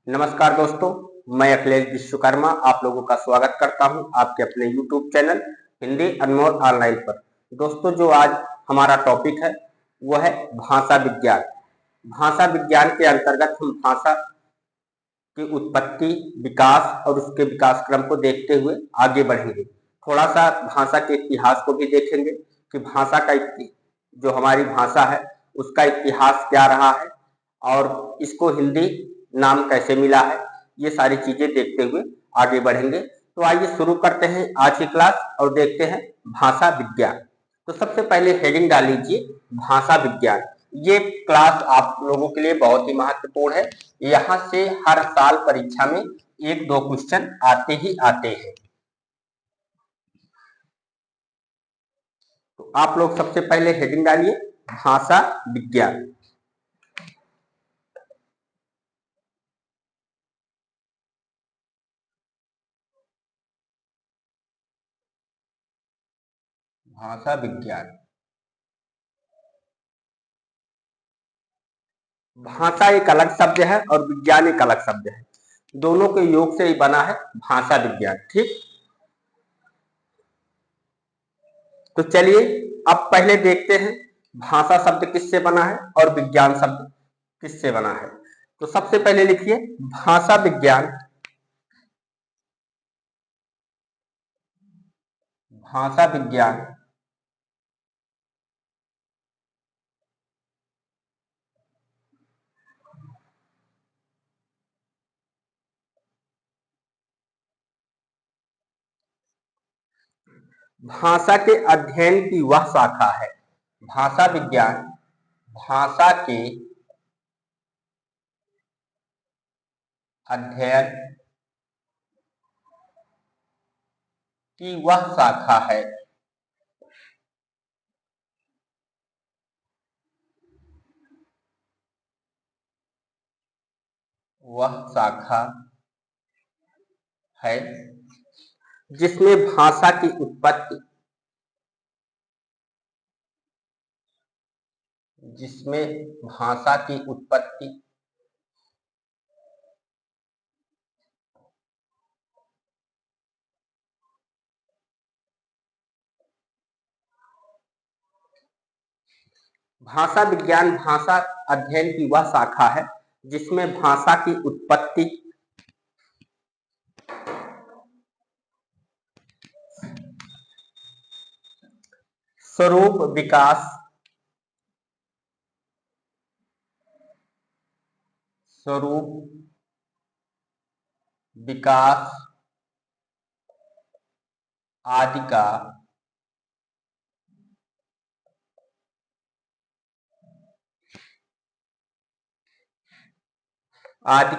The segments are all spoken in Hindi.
नमस्कार दोस्तों, मैं अखिलेश विश्वकर्मा आप लोगों का स्वागत करता हूं आपके अपने YouTube चैनल हिंदी अनमोल ऑनलाइन पर। दोस्तों, जो आज हमारा टॉपिक है वो है भाषा विज्ञान। भाषा विज्ञान के अंतर्गत हम भाषा की उत्पत्ति, विकास और उसके विकास क्रम को देखते हुए आगे बढ़ेंगे। थोड़ा सा भाषा के इतिहास को भी देखेंगे कि भाषा का जो हमारी भाषा है उसका इतिहास क्या रहा है और इसको हिंदी नाम कैसे मिला है। ये सारी चीजें देखते हुए आगे बढ़ेंगे। तो आइए शुरू करते हैं आज की क्लास और देखते हैं भाषा विज्ञान। तो सबसे पहले हेडिंग डाल लीजिए भाषा विज्ञान। ये क्लास आप लोगों के लिए बहुत ही महत्वपूर्ण है। यहाँ से हर साल परीक्षा में 1-2 क्वेश्चन आते ही आते हैं। तो आप लोग सबसे पहले हेडिंग डालिए भाषा विज्ञान। भाषा विज्ञान। भाषा एक अलग शब्द है और विज्ञान एक अलग शब्द है। दोनों के योग से ही बना है भाषा विज्ञान। ठीक, तो चलिए अब पहले देखते हैं भाषा शब्द किससे बना है और विज्ञान शब्द किससे बना है। तो सबसे पहले लिखिए भाषा विज्ञान। भाषा विज्ञान भाषा के अध्ययन की वह शाखा है। भाषा विज्ञान भाषा के अध्ययन की वह शाखा है। वह शाखा है जिसमें भाषा की उत्पत्ति, जिसमें भाषा की उत्पत्ति भाषा विज्ञान भाषा अध्ययन की वह शाखा है जिसमें भाषा की उत्पत्ति, स्वरूप, विकास, स्वरूप, विकास आदि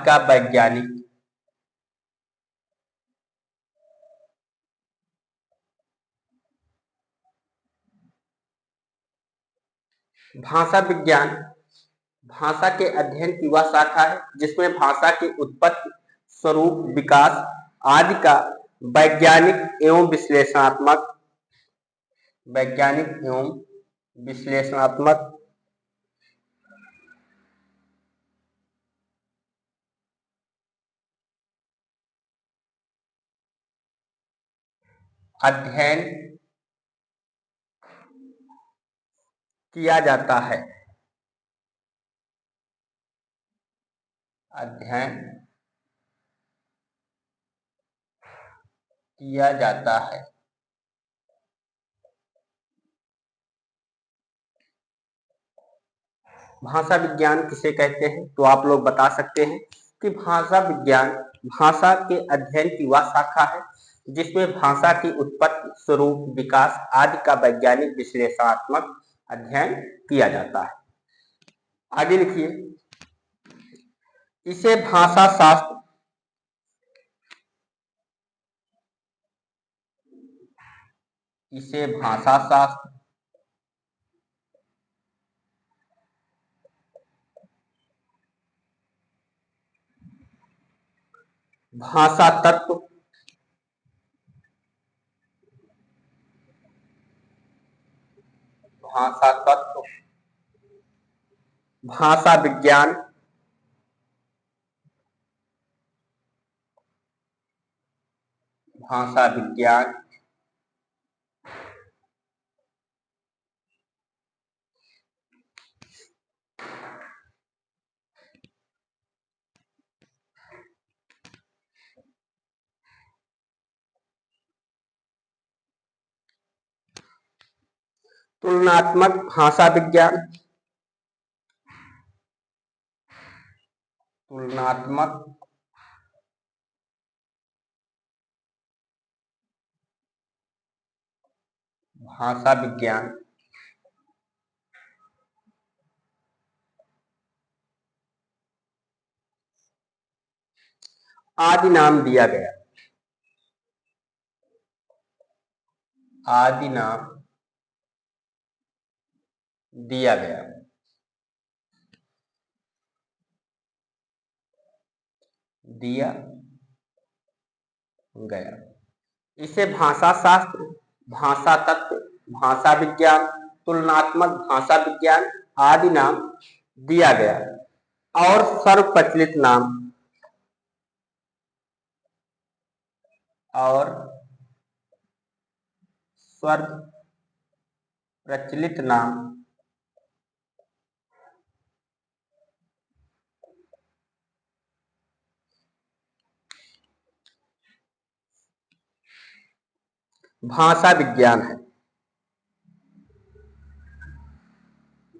का वैज्ञानिक भाषा विज्ञान भाषा के अध्ययन की वह शाखा है जिसमें भाषा की उत्पत्ति, स्वरूप, विकास आदि का वैज्ञानिक एवं विश्लेषणात्मक अध्ययन किया जाता है। अध्ययन किया जाता है। भाषा विज्ञान किसे कहते हैं तो आप लोग बता सकते हैं कि भाषा विज्ञान भाषा के अध्ययन की वह शाखा है जिसमें भाषा की उत्पत्ति, स्वरूप, विकास आदि का वैज्ञानिक विश्लेषणात्मक अध्ययन किया जाता है। आगे लिखिए इसे भाषा शास्त्र, इसे भाषा शास्त्र, भाषा तत्व, भाषा तत्व, भाषा विज्ञान, भाषा विज्ञान, तुलनात्मक भाषा विज्ञान, तुलनात्मक भाषा विज्ञान, आदि नाम दिया गया, आदि नाम दिया गया। दिया गया इसे भाषा शास्त्र, भाषा तत्व, भाषा विज्ञान, तुलनात्मक भाषा विज्ञान आदि नाम दिया गया और सर्व प्रचलित नाम, और सर्व प्रचलित नाम भाषा विज्ञान है।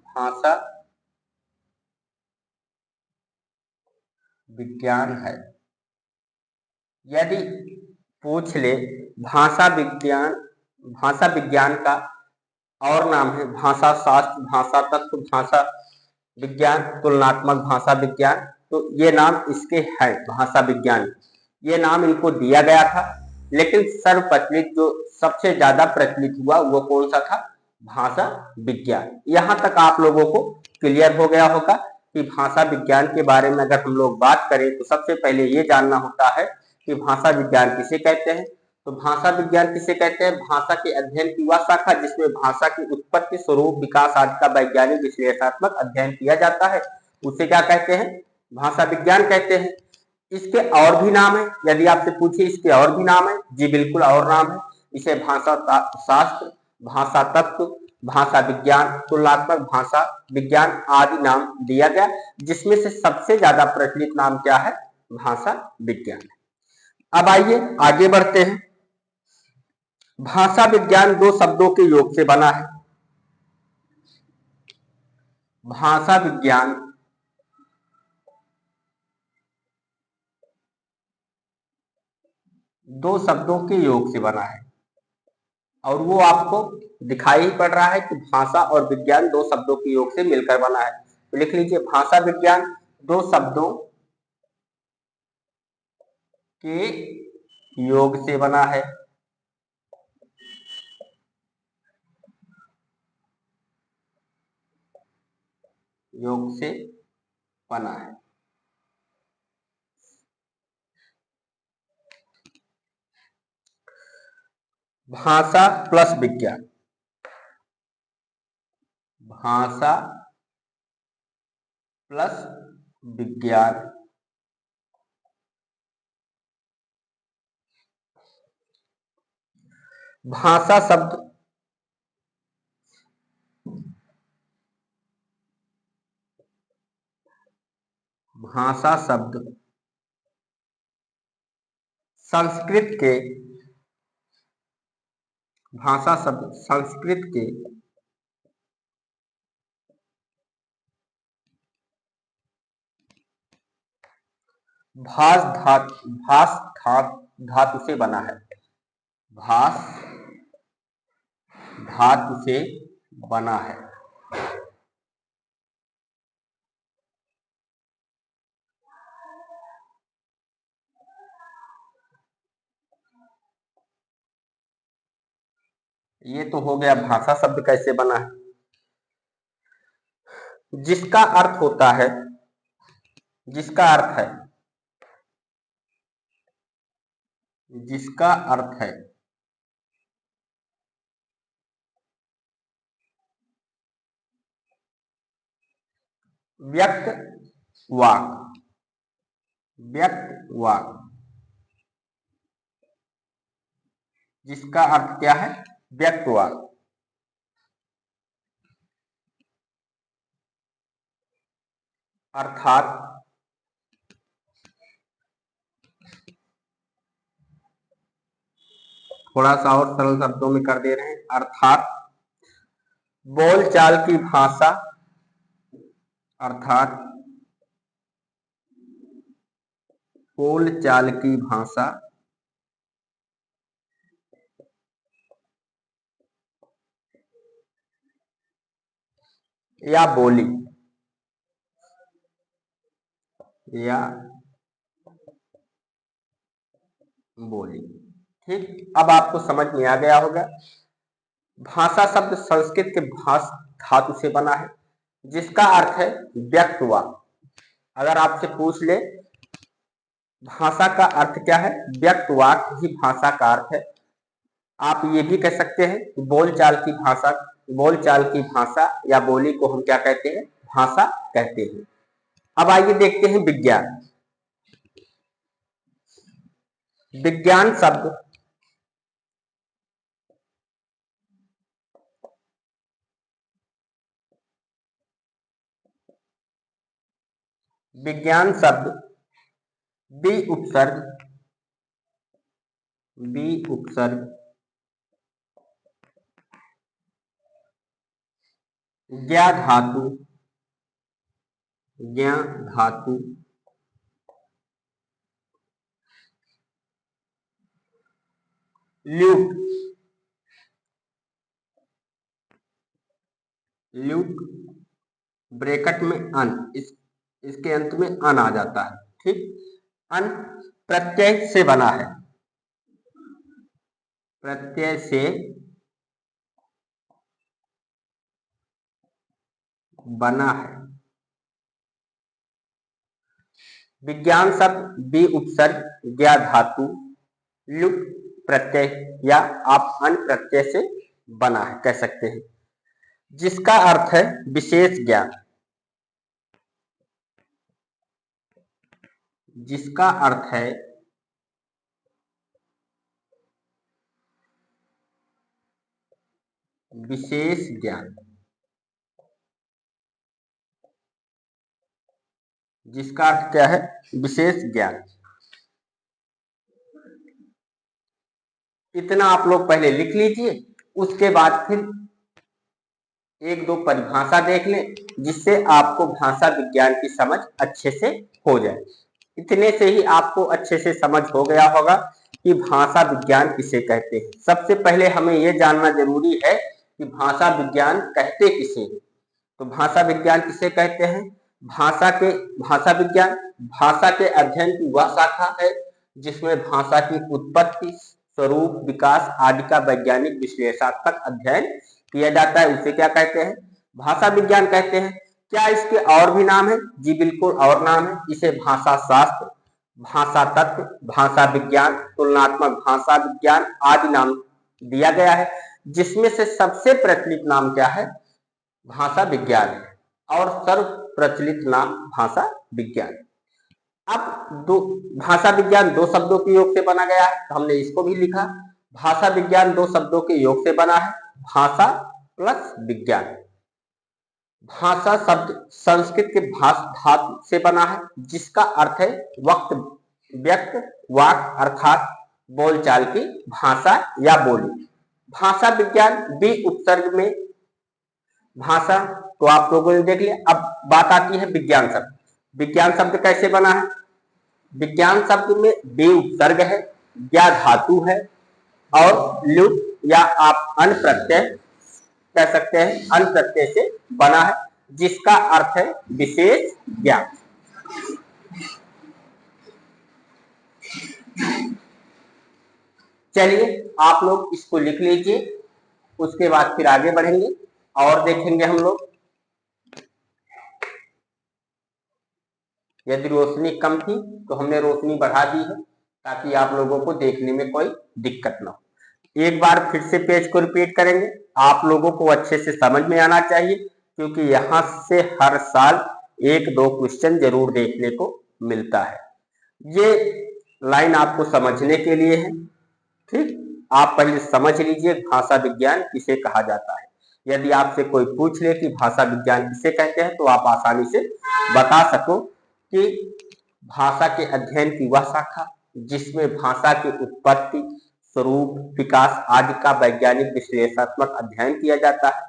भाषा विज्ञान है। यदि पूछ ले भाषा विज्ञान, भाषा विज्ञान का और नाम है भाषा शास्त्र, भाषा तत्व, भाषा विज्ञान, तुलनात्मक भाषा विज्ञान, तो ये नाम इसके हैं भाषा विज्ञान। ये नाम इनको दिया गया था, लेकिन सर्व प्रचलित जो सबसे ज्यादा प्रचलित हुआ वो कौन सा था? भाषा विज्ञान। यहाँ तक आप लोगों को क्लियर हो गया होगा कि भाषा विज्ञान के बारे में अगर हम लोग बात करें तो सबसे पहले ये जानना होता है कि भाषा विज्ञान किसे कहते हैं। तो भाषा विज्ञान किसे कहते हैं? भाषा के अध्ययन की वह शाखा जिसमें भाषा की उत्पत्ति, स्वरूप, विकास आदि का वैज्ञानिक विश्लेषणात्मक अध्ययन किया जाता है, उसे क्या कहते हैं? भाषा विज्ञान कहते हैं। इसके और भी नाम है, यदि आपसे पूछे इसके और भी नाम है, जी बिल्कुल और नाम है। इसे भाषा शास्त्र, भाषा तत्व, भाषा विज्ञान, तुलनात्मक भाषा विज्ञान आदि नाम दिया गया, जिसमें से सबसे ज्यादा प्रचलित नाम क्या है? भाषा विज्ञान। अब आइए आगे बढ़ते हैं। भाषा विज्ञान दो शब्दों के योग से बना है। भाषा विज्ञान दो शब्दों के योग से बना है और वो आपको दिखाई ही पड़ रहा है कि भाषा और विज्ञान दो शब्दों के योग से मिलकर बना है। तो लिख लीजिए भाषा विज्ञान दो शब्दों के योग से बना है। योग से बना है। भाषा प्लस विज्ञान, भाषा प्लस विज्ञान भाषा शब्द भाषा शब्द संस्कृत के, भाषा शब्द संस्कृत के भास धातु से बना है। भास धातु से बना है। ये तो हो गया भाषा शब्द कैसे बना है। जिसका अर्थ होता है, जिसका अर्थ है, जिसका अर्थ है व्यक्त वाक, व्यक्त वाक, जिसका अर्थ क्या है? व्यक्तवाद। अर्थात थोड़ा सा और सरल शब्दों में कर दे रहे हैं, अर्थात बोलचाल की भाषा, अर्थात बोलचाल की भाषा या बोली, या बोली। ठीक, अब आपको समझ में आ गया होगा। भाषा शब्द संस्कृत के भाष धातु से बना है, जिसका अर्थ है व्यक्तवाद। अगर आपसे पूछ ले भाषा का अर्थ क्या है, व्यक्तवाद ही भाषा का अर्थ है। आप ये भी कह सकते हैं कि बोलचाल की भाषा, बोलचाल की भाषा या बोली को हम क्या कहते हैं? भाषा कहते हैं। अब आइए देखते हैं विज्ञान। विज्ञान शब्द विज्ञान शब्द बी उपसर्ग, बी उपसर्ग ज्ञा धातु, ज्ञा धातु ल्यूट, ल्यूट ब्रैकेट में अन, इसके अंत में अन आ जाता है। ठीक, अन प्रत्यय से बना है, प्रत्यय से बना है। विज्ञान शब्द बी उपसर्ग ज्ञा धातु लुट प्रत्यय या आप अन प्रत्यय से बना है कह सकते हैं, जिसका अर्थ है विशेष ज्ञान, जिसका अर्थ है विशेष ज्ञान, जिसका अर्थ क्या है? विशेष ज्ञान। इतना आप लोग पहले लिख लीजिए, उसके बाद फिर एक दो परिभाषा देख लें, जिससे आपको भाषा विज्ञान की समझ अच्छे से हो जाए। इतने से ही आपको अच्छे से समझ हो गया होगा कि भाषा विज्ञान किसे कहते हैं। सबसे पहले हमें यह जानना जरूरी है कि भाषा विज्ञान कहते किसे हैं। तो भाषा विज्ञान किसे कहते हैं? भाषा विज्ञान भाषा के अध्ययन की वह शाखा है जिसमें भाषा की उत्पत्ति, स्वरूप, विकास आदि का वैज्ञानिक विश्लेषणात्मक अध्ययन किया जाता है। उसे क्या कहते हैं? भाषा विज्ञान कहते हैं। क्या इसके और भी नाम है? जी बिल्कुल और नाम है। इसे भाषा शास्त्र, भाषा तत्व, भाषा विज्ञान, तुलनात्मक भाषा विज्ञान आदि नाम दिया गया है, जिसमें से सबसे प्रचलित नाम क्या है? भाषा विज्ञान है और सर्व प्रचलित नाम भाषा विज्ञान। अब दो भाषा विज्ञान दो शब्दों के योग से बना गया है, तो हमने इसको भी लिखा। भाषा विज्ञान दो शब्दों के योग से बना है, भाषा प्लस विज्ञान। भाषा शब्द संस्कृत के भाष धातु से बना है, जिसका अर्थ है वक्त, व्यक्त, वाक अर्थात बोलचाल की भाषा या बोली। भाषा विज्ञान बी उपसर्ग में भाषा तो आप लोगों ने देख लिया। अब बात आती है विज्ञान शब्द। विज्ञान शब्द कैसे बना है? विज्ञान शब्द में बे उपसर्ग है, ज्ञा धातु है और लुट या आप अन प्रत्यय कह सकते हैं, अन प्रत्यय से बना है, जिसका अर्थ है विशेष ज्ञान। चलिए आप लोग इसको लिख लीजिए, उसके बाद फिर आगे बढ़ेंगे और देखेंगे हम लोग। यदि रोशनी कम थी तो हमने रोशनी बढ़ा दी है ताकि आप लोगों को देखने में कोई दिक्कत ना हो। एक बार फिर से पेज को रिपीट करेंगे, आप लोगों को अच्छे से समझ में आना चाहिए, क्योंकि यहां से हर साल एक दो क्वेश्चन जरूर देखने को मिलता है। ये लाइन आपको समझने के लिए है। ठीक, आप पहले समझ लीजिए भाषा विज्ञान किसे कहा जाता है। यदि आपसे कोई पूछ ले कि भाषा विज्ञान किसे कहते हैं तो आप आसानी से बता सको कि भाषा के अध्ययन की वह शाखा जिसमें भाषा की उत्पत्ति, स्वरूप, विकास आदि का वैज्ञानिक विश्लेषणात्मक अध्ययन किया जाता है,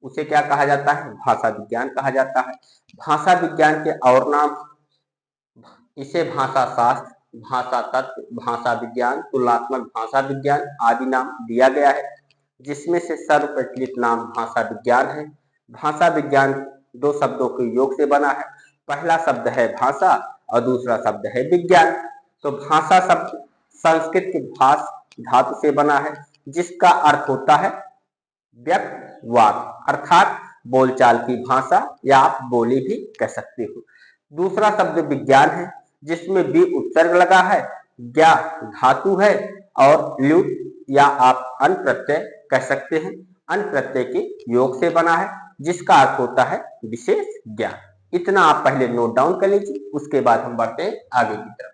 उसे क्या कहा जाता है? भाषा विज्ञान कहा जाता है। भाषा विज्ञान के और नाम, इसे भाषा शास्त्र, भाषा तत्व, भाषा विज्ञान, तुलनात्मक भाषा विज्ञान आदि नाम दिया गया है, जिसमें से सर्वप्रचलित नाम भाषा विज्ञान है। भाषा विज्ञान दो शब्दों के योग से बना है। पहला शब्द है भाषा और दूसरा शब्द है विज्ञान। तो भाषा शब्द संस्कृत के भाष धातु से बना है, जिसका अर्थ होता है व्यक्त, वाक, अर्थात बोलचाल की भाषा या आप बोली भी कह सकते हो। दूसरा शब्द विज्ञान है, जिसमें बी उपसर्ग लगा है, ज्ञा धातु है और ल्यू या आप अन प्रत्यय कह सकते हैं, अन प्रत्यय के योग से बना है, जिसका अर्थ होता है विशेष ज्ञान। इतना आप पहले नोट डाउन कर लीजिए, उसके बाद हम बढ़ते हैं आगे की तरफ।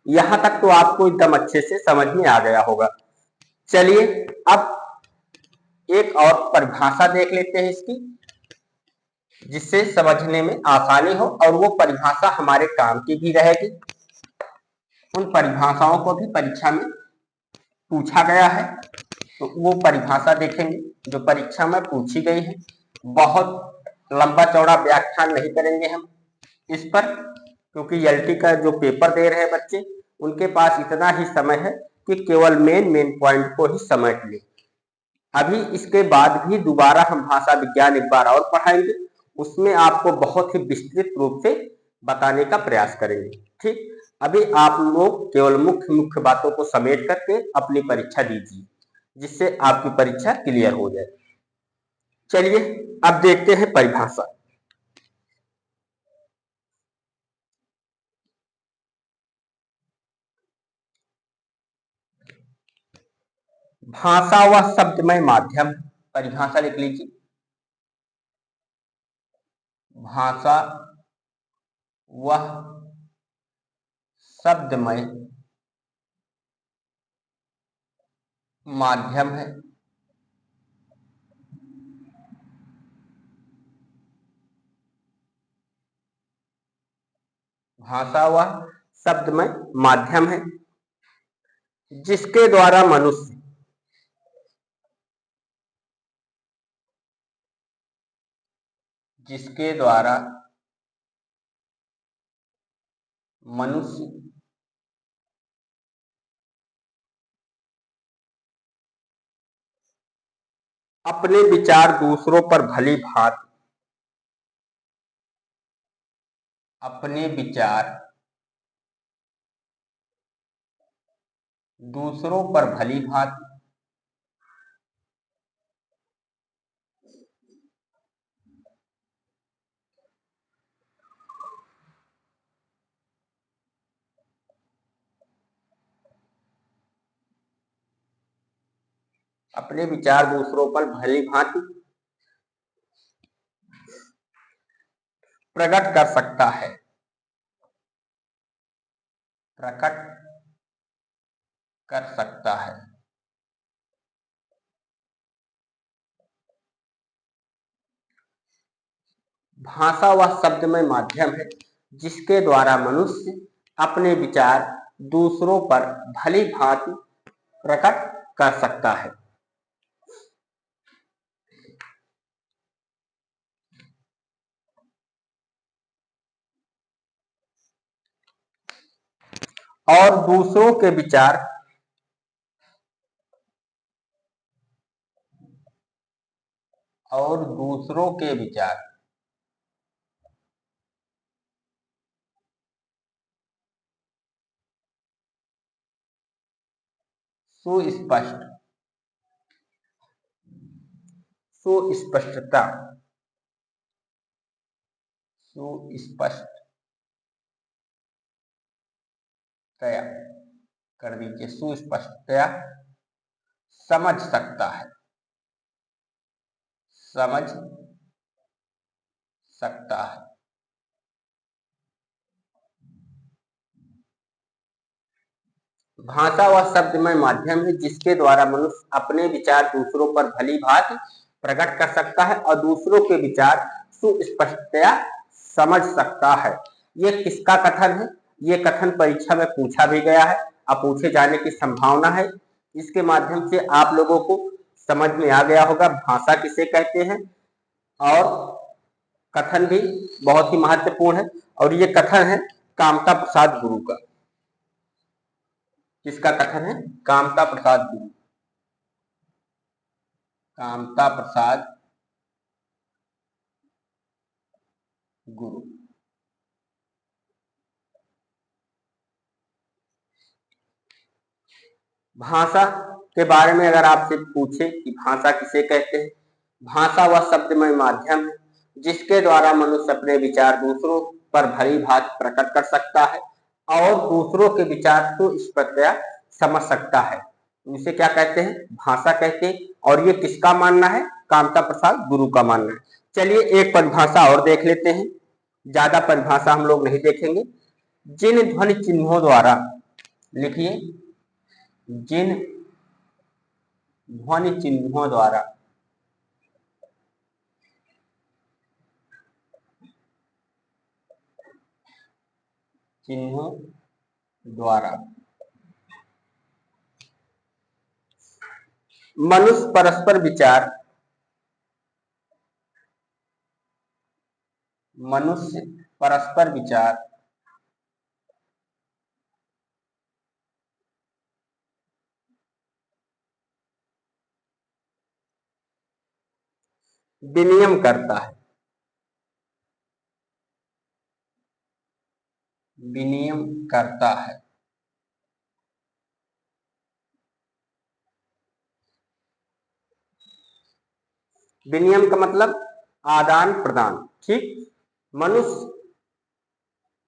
यहां तक तो आपको एकदम अच्छे से समझ में आ गया होगा। चलिए अब एक और परिभाषा देख लेते हैं इसकी, जिससे समझने में आसानी हो और वो परिभाषा हमारे काम की भी रहेगी। उन परिभाषाओं को भी परीक्षा में पूछा गया है, तो वो परिभाषा देखेंगे जो परीक्षा में पूछी गई है। बहुत लंबा चौड़ा व्याख्यान नहीं करेंगे हम इस पर, क्योंकि एलटी का जो पेपर दे रहे हैं बच्चे, उनके पास इतना ही समय है कि केवल मेन पॉइंट को ही समेट ले। अभी इसके बाद भी दोबारा हम भाषा विज्ञान एक बार और पढ़ाएंगे, उसमें आपको बहुत ही विस्तृत रूप से बताने का प्रयास करेंगे। ठीक, अभी आप लोग केवल मुख्य मुख्य बातों को समेट करके अपनी परीक्षा दीजिए, जिससे आपकी परीक्षा क्लियर हो जाए। चलिए अब देखते हैं परिभाषा। भाषा व शब्दमय माध्यम, परिभाषा लिख लीजिए। भाषा वह शब्दमय माध्यम है भाषा वह शब्दमय माध्यम है जिसके द्वारा मनुष्य जिसके द्वारा मनुष्य अपने विचार दूसरों पर भली भांति अपने विचार दूसरों पर भली भांति अपने विचार दूसरों पर भली भांति प्रकट कर सकता है प्रकट कर सकता है। भाषा वह शब्दमय माध्यम है जिसके द्वारा मनुष्य अपने विचार दूसरों पर भली भांति प्रकट कर सकता है। और दूसरों के विचार और दूसरों के विचार सुस्पष्ट सुस्पष्टता सुस्पष्टतया कर दीजिए, सुस्पष्टतया समझ सकता है समझ सकता है। भाषा वह शब्दमय माध्यम है जिसके द्वारा मनुष्य अपने विचार दूसरों पर भली भांति प्रकट कर सकता है और दूसरों के विचार सुस्पष्टतया समझ सकता है। ये किसका कथन है? ये कथन परीक्षा में पूछा भी गया है, अब पूछे जाने की संभावना है। इसके माध्यम से आप लोगों को समझ में आ गया होगा भाषा किसे कहते हैं, और कथन भी बहुत ही महत्वपूर्ण है। और ये कथन है कामता प्रसाद गुरु का। किसका कथन है? कामता प्रसाद गुरु। कामता प्रसाद गुरु। भाषा के बारे में अगर आपसे पूछे कि भाषा किसे कहते हैं, भाषा वह शब्दमय माध्यम है जिसके द्वारा मनुष्य अपने विचार दूसरों पर भली भांति प्रकट कर सकता है और दूसरों के विचार को स्पष्टतया समझ सकता है। इसे क्या कहते हैं? भाषा कहते हैं। और ये किसका मानना है? कामता प्रसाद गुरु का मानना है। चलिए एक परिभाषा और देख लेते हैं, ज्यादा परिभाषा हम लोग नहीं देखेंगे। जिन ध्वनि चिन्हों द्वारा, लिखिए, जिन ध्वनि चिन्हों द्वारा चिन्हों द्वारा मनुष्य परस्पर विचार विनिमय करता है। विनिमय करता है। विनिमय का मतलब आदान प्रदान, ठीक। मनुष्य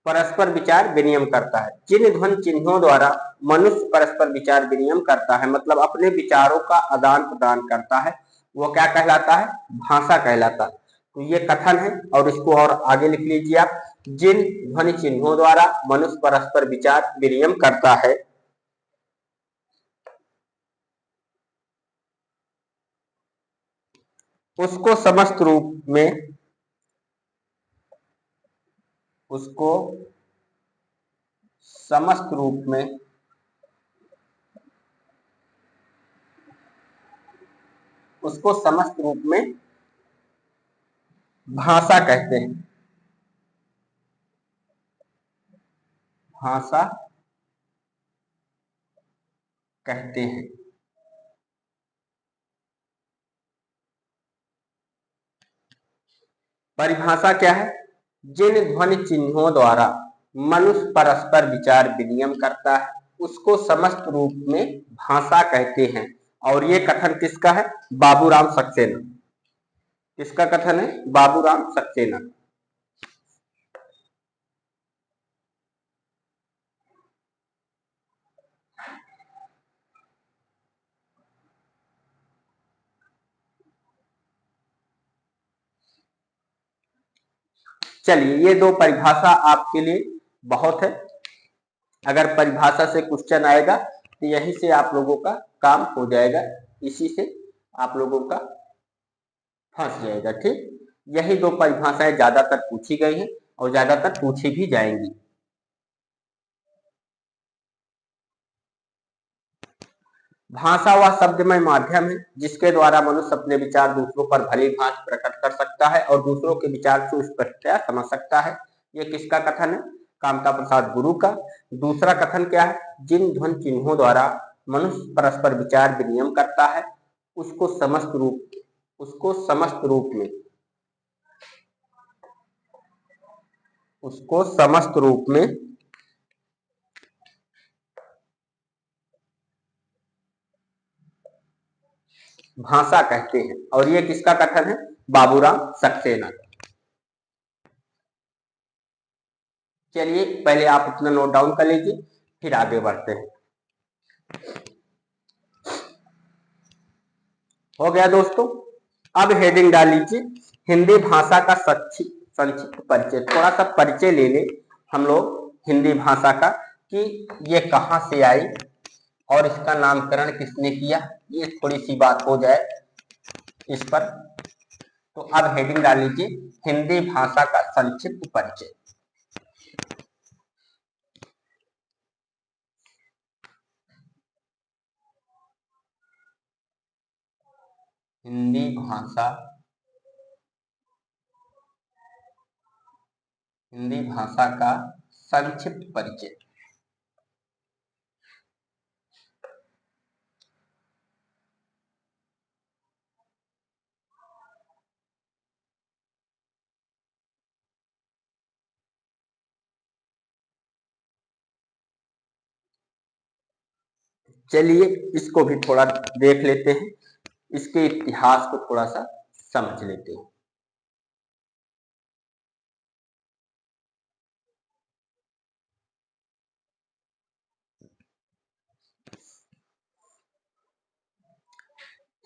परस्पर विचार विनिमय करता है। जिन ध्वनि चिन्हों द्वारा मनुष्य परस्पर विचार विनिमय करता है, मतलब अपने विचारों का आदान प्रदान करता है, वो क्या कहलाता है? भाषा कहलाता है। तो ये कथन है, और इसको और आगे लिख लीजिए आप। जिन ध्वनि चिन्हों द्वारा मनुष्य परस्पर विचार विनिमय करता है, उसको समस्त रूप में उसको समस्त रूप में उसको समस्त रूप में भाषा कहते हैं। भाषा कहते हैं। परिभाषा क्या है? जिन ध्वनि चिन्हों द्वारा मनुष्य परस्पर विचार विनिमय करता है, उसको समस्त रूप में भाषा कहते हैं। और ये कथन किसका है? बाबूराम सक्सेना। किसका कथन है? बाबूराम सक्सेना। चलिए ये दो परिभाषा आपके लिए बहुत है। अगर परिभाषा से क्वेश्चन आएगा तो यही से आप लोगों का काम हो जाएगा, इसी से आप लोगों का फंस जाएगा, ठीक। यही दो परिभाषाएं ज्यादातर पूछी गई हैं और ज्यादातर पूछी भी जाएंगी। भाषा वह शब्दमय माध्यम है जिसके द्वारा मनुष्य अपने विचार दूसरों पर भली भांति प्रकट कर सकता है और दूसरों के विचार को स्पष्टतया समझ सकता है। ये किसका कथन है? कामता प्रसाद गुरु का। दूसरा कथन क्या है? जिन ध्वनि चिन्हों द्वारा मनुष्य परस्पर विचार विनिमय करता है, उसको समस्त रूप में भाषा कहते हैं। और ये किसका कथन है? बाबूराम सक्सेना। चलिए पहले आप अपना नोट डाउन कर लीजिए, फिर आगे बढ़ते हैं। हो गया दोस्तों। अब हेडिंग डाल लीजिए, हिंदी भाषा का संक्षिप्त परिचय। थोड़ा सा परिचय ले ले हम लोग हिंदी भाषा का, कि ये कहां से आई और इसका नामकरण किसने किया, ये थोड़ी सी बात हो जाए इस पर। तो अब हेडिंग डाल लीजिए, हिंदी भाषा का संक्षिप्त परिचय। हिंदी भाषा, हिंदी भाषा का संक्षिप्त परिचय। चलिए इसको भी थोड़ा देख लेते हैं, इसके इतिहास को थोड़ा सा समझ लेते हैं।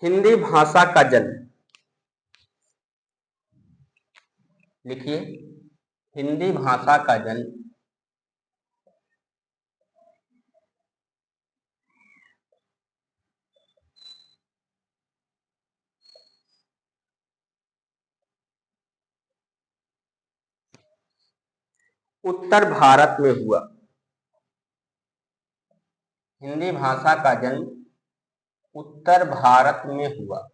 हिंदी भाषा का जन्म, लिखिए, हिंदी भाषा का जन्म उत्तर भारत में हुआ। हिंदी भाषा का जन्म उत्तर भारत में हुआ।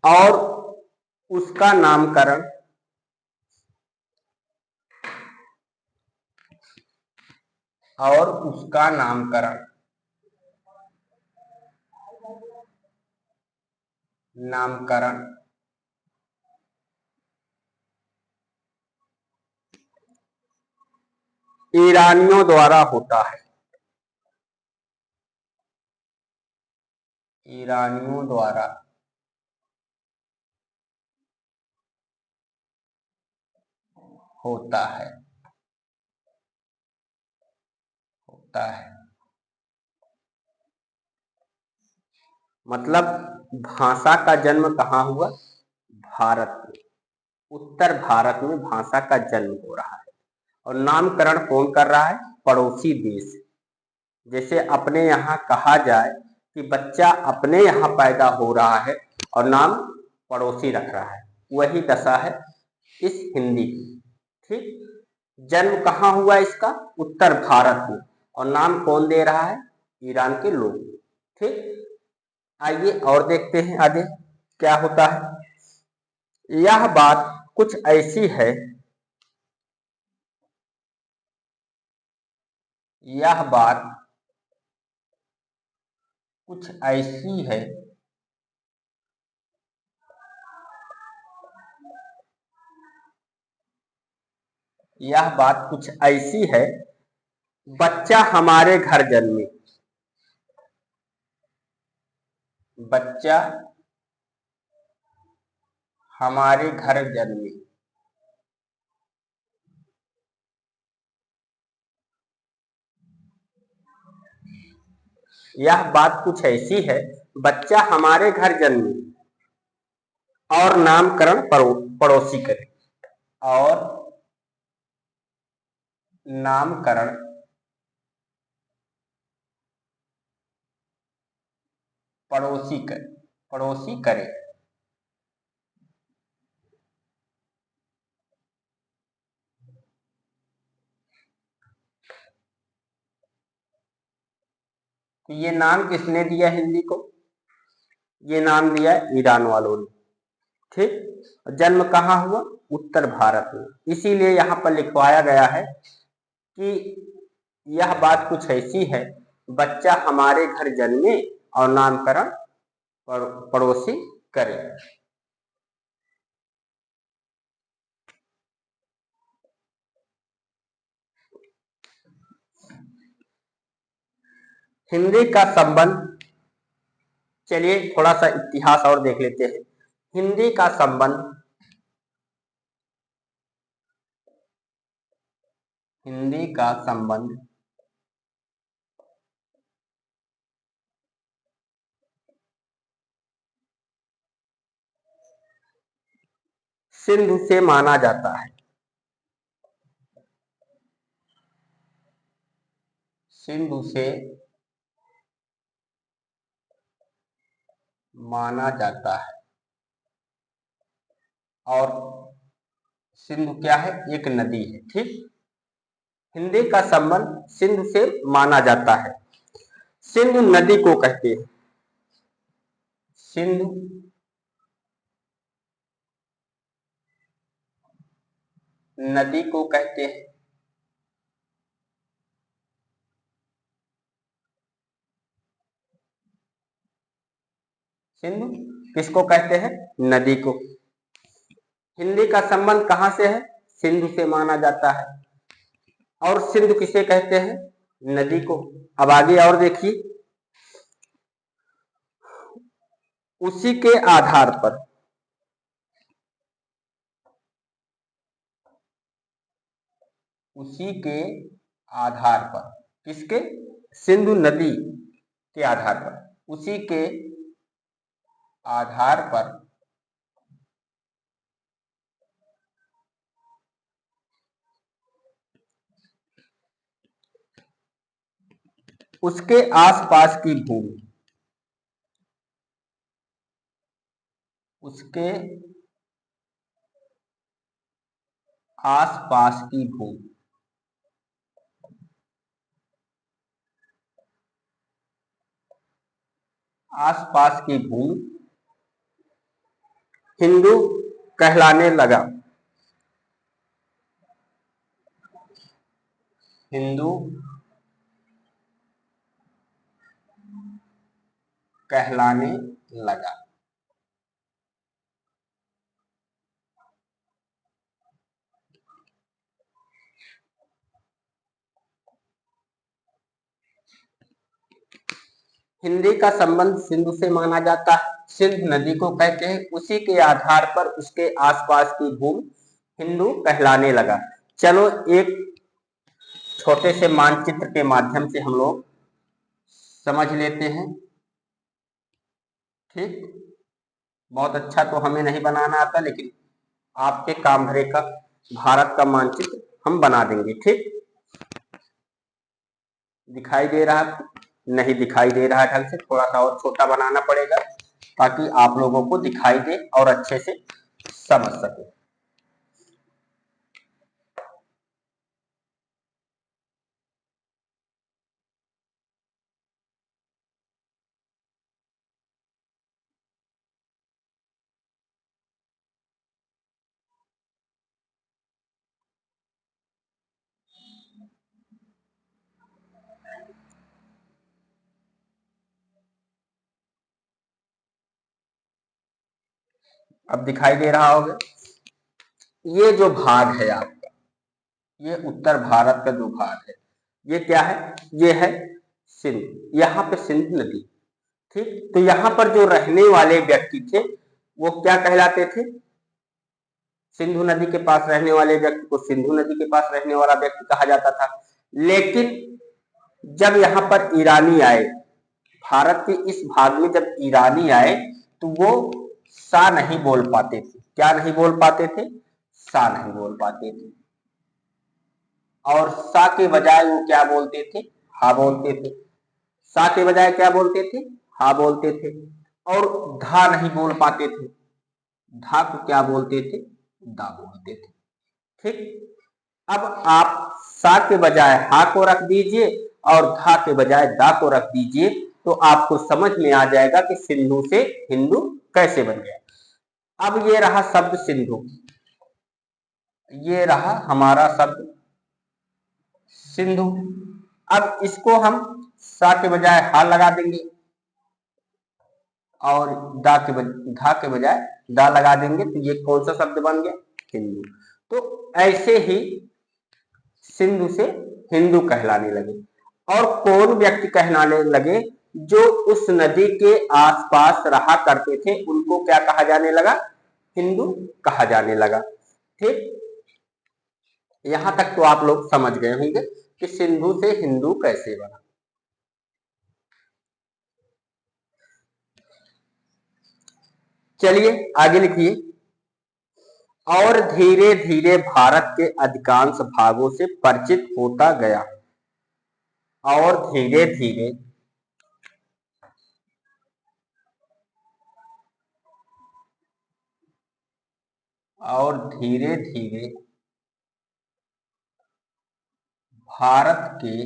और उसका नामकरण और उसका नामकरण नामकरण ईरानियों द्वारा होता है। ईरानियों द्वारा होता है, होता है। मतलब भाषा का जन्म कहाँ हुआ, भारत में, उत्तर भारत में भाषा का जन्म हो रहा है। और नामकरण कौन कर रहा है, पड़ोसी देश। जैसे अपने यहाँ कहा जाए कि बच्चा अपने यहाँ पैदा हो रहा है और नाम पड़ोसी रख रहा है, वही दशा है इस हिंदी की। ठीक, जन्म कहाँ हुआ इसका, उत्तर भारत में, और नाम कौन दे रहा है, ईरान के लोग। ठीक, आइए और देखते हैं आगे क्या होता है। यह बात कुछ ऐसी है, यह बात कुछ ऐसी है, यह बात कुछ ऐसी है, बच्चा हमारे घर जन्मे, बच्चा हमारे घर जन्मे। यह बात कुछ ऐसी है, बच्चा हमारे घर जन्मे और नामकरण पड़ोसी करे, और नामकरण पड़ोसी करे। तो ये नाम किसने दिया हिंदी को, ये नाम दिया ईरान वालों ने। ठीक, जन्म कहाँ हुआ, उत्तर भारत में, इसीलिए यहाँ पर लिखवाया गया है कि यह बात कुछ ऐसी है, बच्चा हमारे घर जन्मे और नामकरण पड़ोसी करे। हिंदी का संबंध, चलिए थोड़ा सा इतिहास और देख लेते हैं। हिंदी का संबंध, हिंदी का संबंध सिंधु से माना जाता है? सिंधु से माना जाता है। और सिंधु क्या है? एक नदी है। ठीक, हिंदी का संबंध सिंधु से माना जाता है। सिंधु नदी को कहते हैं, सिंधु नदी को कहते हैं। सिंधु किसको कहते हैं? नदी को। हिंदी का संबंध कहां से है? सिंधु से माना जाता है। और सिंधु किसे कहते हैं? नदी को। अब आगे और देखिए, उसी के आधार पर, उसी के आधार पर, किसके? सिंधु नदी के आधार पर, उसी के आधार पर उसके आसपास की भूमि, उसके आसपास की भूमि, आसपास की भूमि हिंदू कहलाने लगा। हिंदू कहलाने लगा। हिंदी का संबंध सिंधु से माना जाता है। सिंधु नदी को कहते हैं। उसी के आधार पर उसके आसपास की भूमि हिंदू कहलाने लगा। चलो एक छोटे से मानचित्र के माध्यम से हम लोग समझ लेते हैं। ठीक, बहुत अच्छा तो हमें नहीं बनाना आता, लेकिन आपके काम भरे का भारत का मानचित्र हम बना देंगे। ठीक, दिखाई दे रहा है? नहीं दिखाई दे रहा है ढंग से, थोड़ा सा और छोटा बनाना पड़ेगा ताकि आप लोगों को दिखाई दे और अच्छे से समझ सके। अब दिखाई दे रहा होगा। ये जो भाग है आपका, ये उत्तर भारत का जो भाग है, ये क्या है? ये है सिंध। यहाँ पे सिंध नदी। ठीक, तो यहाँ पर जो रहने वाले व्यक्ति थे वो क्या कहलाते थे? सिंधु नदी के पास रहने वाले व्यक्ति को सिंधु नदी के पास रहने वाला व्यक्ति कहा जाता था। लेकिन जब यहाँ पर ईरानी आए, भारत के इस भाग में जब ईरानी आए, तो वो सा नहीं बोल पाते थे। क्या नहीं बोल पाते थे? सा नहीं बोल पाते थे। और सा के बजाय वो क्या बोलते थे? हा बोलते थे। सा के बजाय क्या बोलते थे? हा बोलते थे। और धा नहीं बोल पाते थे। धा को क्या बोलते थे? दा बोलते थे। ठीक, अब आप सा के बजाय हा को रख दीजिए और धा के बजाय दा को रख दीजिए, तो आपको समझ में आ जाएगा कि सिंधु से हिंदू कैसे बन गया। अब ये रहा शब्द सिंधु, ये रहा हमारा शब्द सिंधु। अब इसको हम सा के बजाय हा लगा देंगे और धा के बजाय दा लगा देंगे, तो ये कौन सा शब्द बन गया? हिंदू। तो ऐसे ही सिंधु से हिंदू कहलाने लगे। और कौन व्यक्ति कहलाने लगे? जो उस नदी के आसपास रहा करते थे, उनको क्या कहा जाने लगा? हिंदू कहा जाने लगा। ठीक, यहां तक तो आप लोग समझ गए होंगे कि सिंधु से हिंदू कैसे बना। चलिए आगे लिखिए। और धीरे धीरे भारत के अधिकांश भागों से परिचित होता गया। और धीरे धीरे और धीरे धीरे भारत के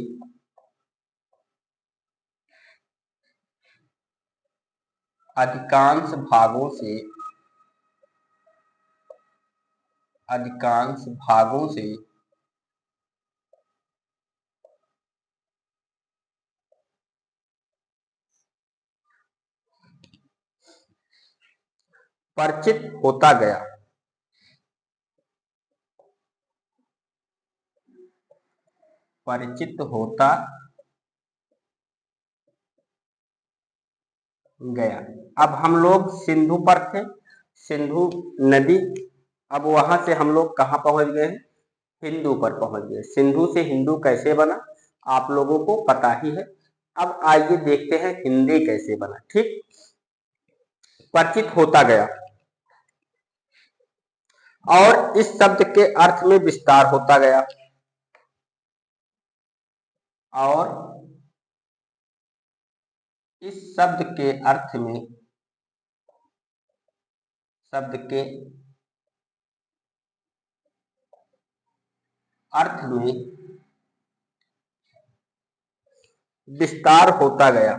अधिकांश भागों से परिचित होता गया। परिचित होता गया। अब हम लोग सिंधु पर थे, सिंधु नदी। अब वहां से हम लोग कहाँ पहुंच गए हैं? हिंदू पर पहुंच गए। सिंधु से हिंदू कैसे बना, आप लोगों को पता ही है। अब आइए देखते हैं हिंदी कैसे बना। ठीक, परिचित होता गया और इस शब्द के अर्थ में विस्तार होता गया। और इस शब्द के अर्थ में विस्तार होता गया।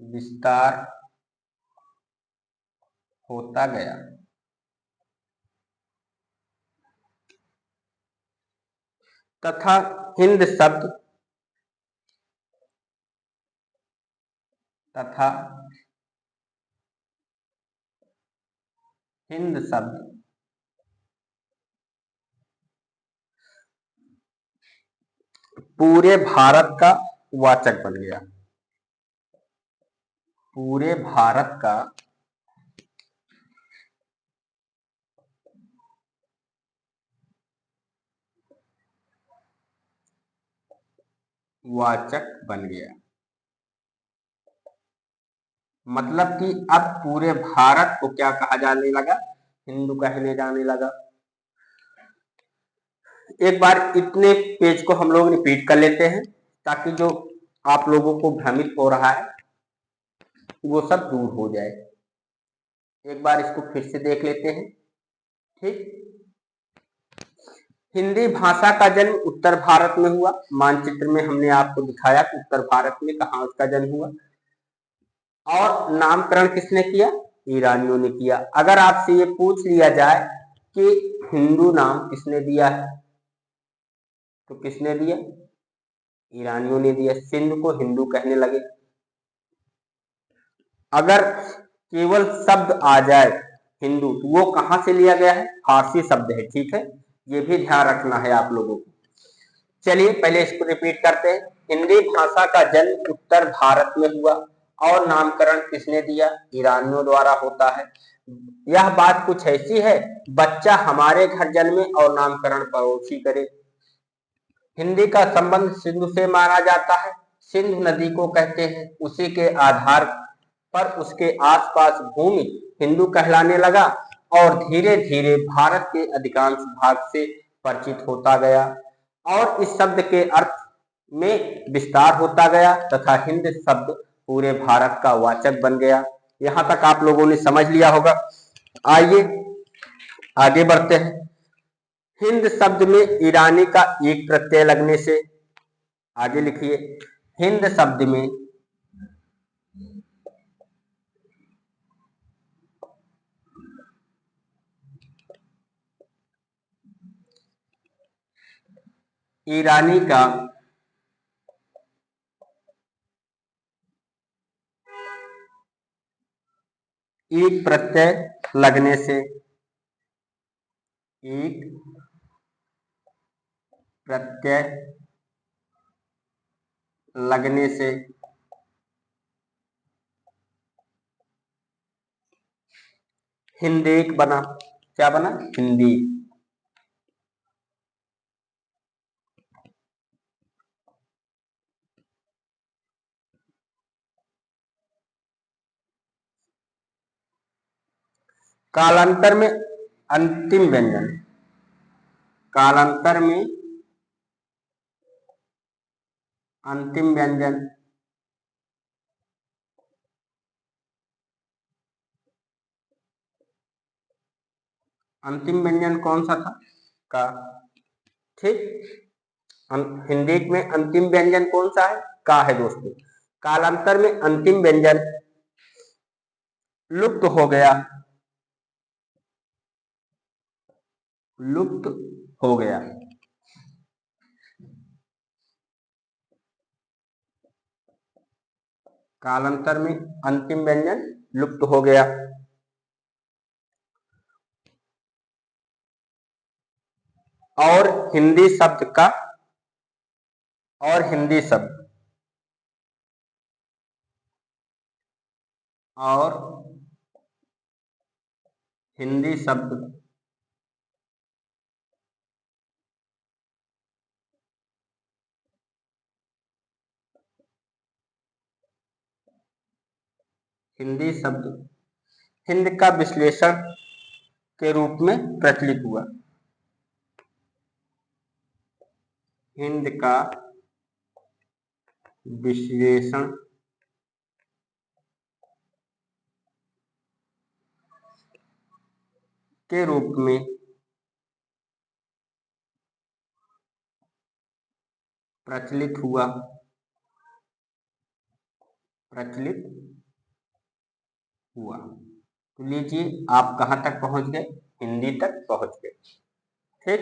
विस्तार होता गया। तथा हिंद शब्द पूरे भारत का वाचक बन गया। पूरे भारत का वाचक बन गया। मतलब कि अब पूरे भारत को क्या कहा जाने लगा? हिंदू कहने जाने लगा। एक बार इतने पेज को हम लोग रिपीट कर लेते हैं ताकि जो आप लोगों को भ्रमित हो रहा है वो सब दूर हो जाए। एक बार इसको फिर से देख लेते हैं। ठीक, हिंदी भाषा का जन्म उत्तर भारत में हुआ। मानचित्र में हमने आपको दिखाया कि उत्तर भारत में कहाँ उसका जन्म हुआ। और नामकरण किसने किया? ईरानियों ने किया। अगर आपसे ये पूछ लिया जाए कि हिंदू नाम किसने दिया है, तो किसने दिया? ईरानियों ने दिया। सिंध को हिंदू कहने लगे। अगर केवल शब्द आ जाए हिंदू, तो वो कहां से लिया गया है? फारसी शब्द है। ठीक है, ये भी ध्यान रखना है आप लोगों को। चलिए पहले इसको रिपीट करते हैं। हिंदी भाषा का जन्म उत्तर भारत में हुआ और नामकरण किसने दिया? ईरानियों द्वारा होता है। यह बात कुछ ऐसी है, बच्चा हमारे घर जन्मे और नामकरण पड़ोसी करे। हिंदी का संबंध सिंधु से माना जाता है। सिंधु नदी को कहते हैं। उसी के आधार पर उसके आसपास भूमि हिंदू कहलाने लगा और धीरे धीरे भारत के अधिकांश भाग से परिचित होता गया और इस शब्द के अर्थ में विस्तार होता गया तथा हिंद शब्द पूरे भारत का वाचक बन गया। यहां तक आप लोगों ने समझ लिया होगा। आइए आगे बढ़ते हैं। हिंद शब्द में ईरानी का एक प्रत्यय लगने से, आगे लिखिए, हिंद शब्द में ईरानी का एक प्रत्यय लगने से, एक प्रत्यय लगने से हिंदेक बना। क्या बना? हिंदी। कालांतर में अंतिम व्यंजन, कालांतर में अंतिम व्यंजन अंतिम व्यंजन कौन सा था? का। ठीक, हिंदी में अंतिम व्यंजन कौन सा है? का है दोस्तों। कालांतर में अंतिम व्यंजन लुप्त हो गया, लुप्त हो गया। कालांतर में अंतिम व्यंजन लुप्त हो गया। और हिंदी शब्द का, और हिंदी शब्द, और हिंदी शब्द हिंदी शब्द हिंद का विश्लेषण के रूप में प्रचलित हुआ। हिंद का विश्लेषण के रूप में प्रचलित हुआ, प्रचलित हुआ। तो लीजिए, आप कहां तक पहुंच गए? हिंदी तक पहुंच गए। ठीक,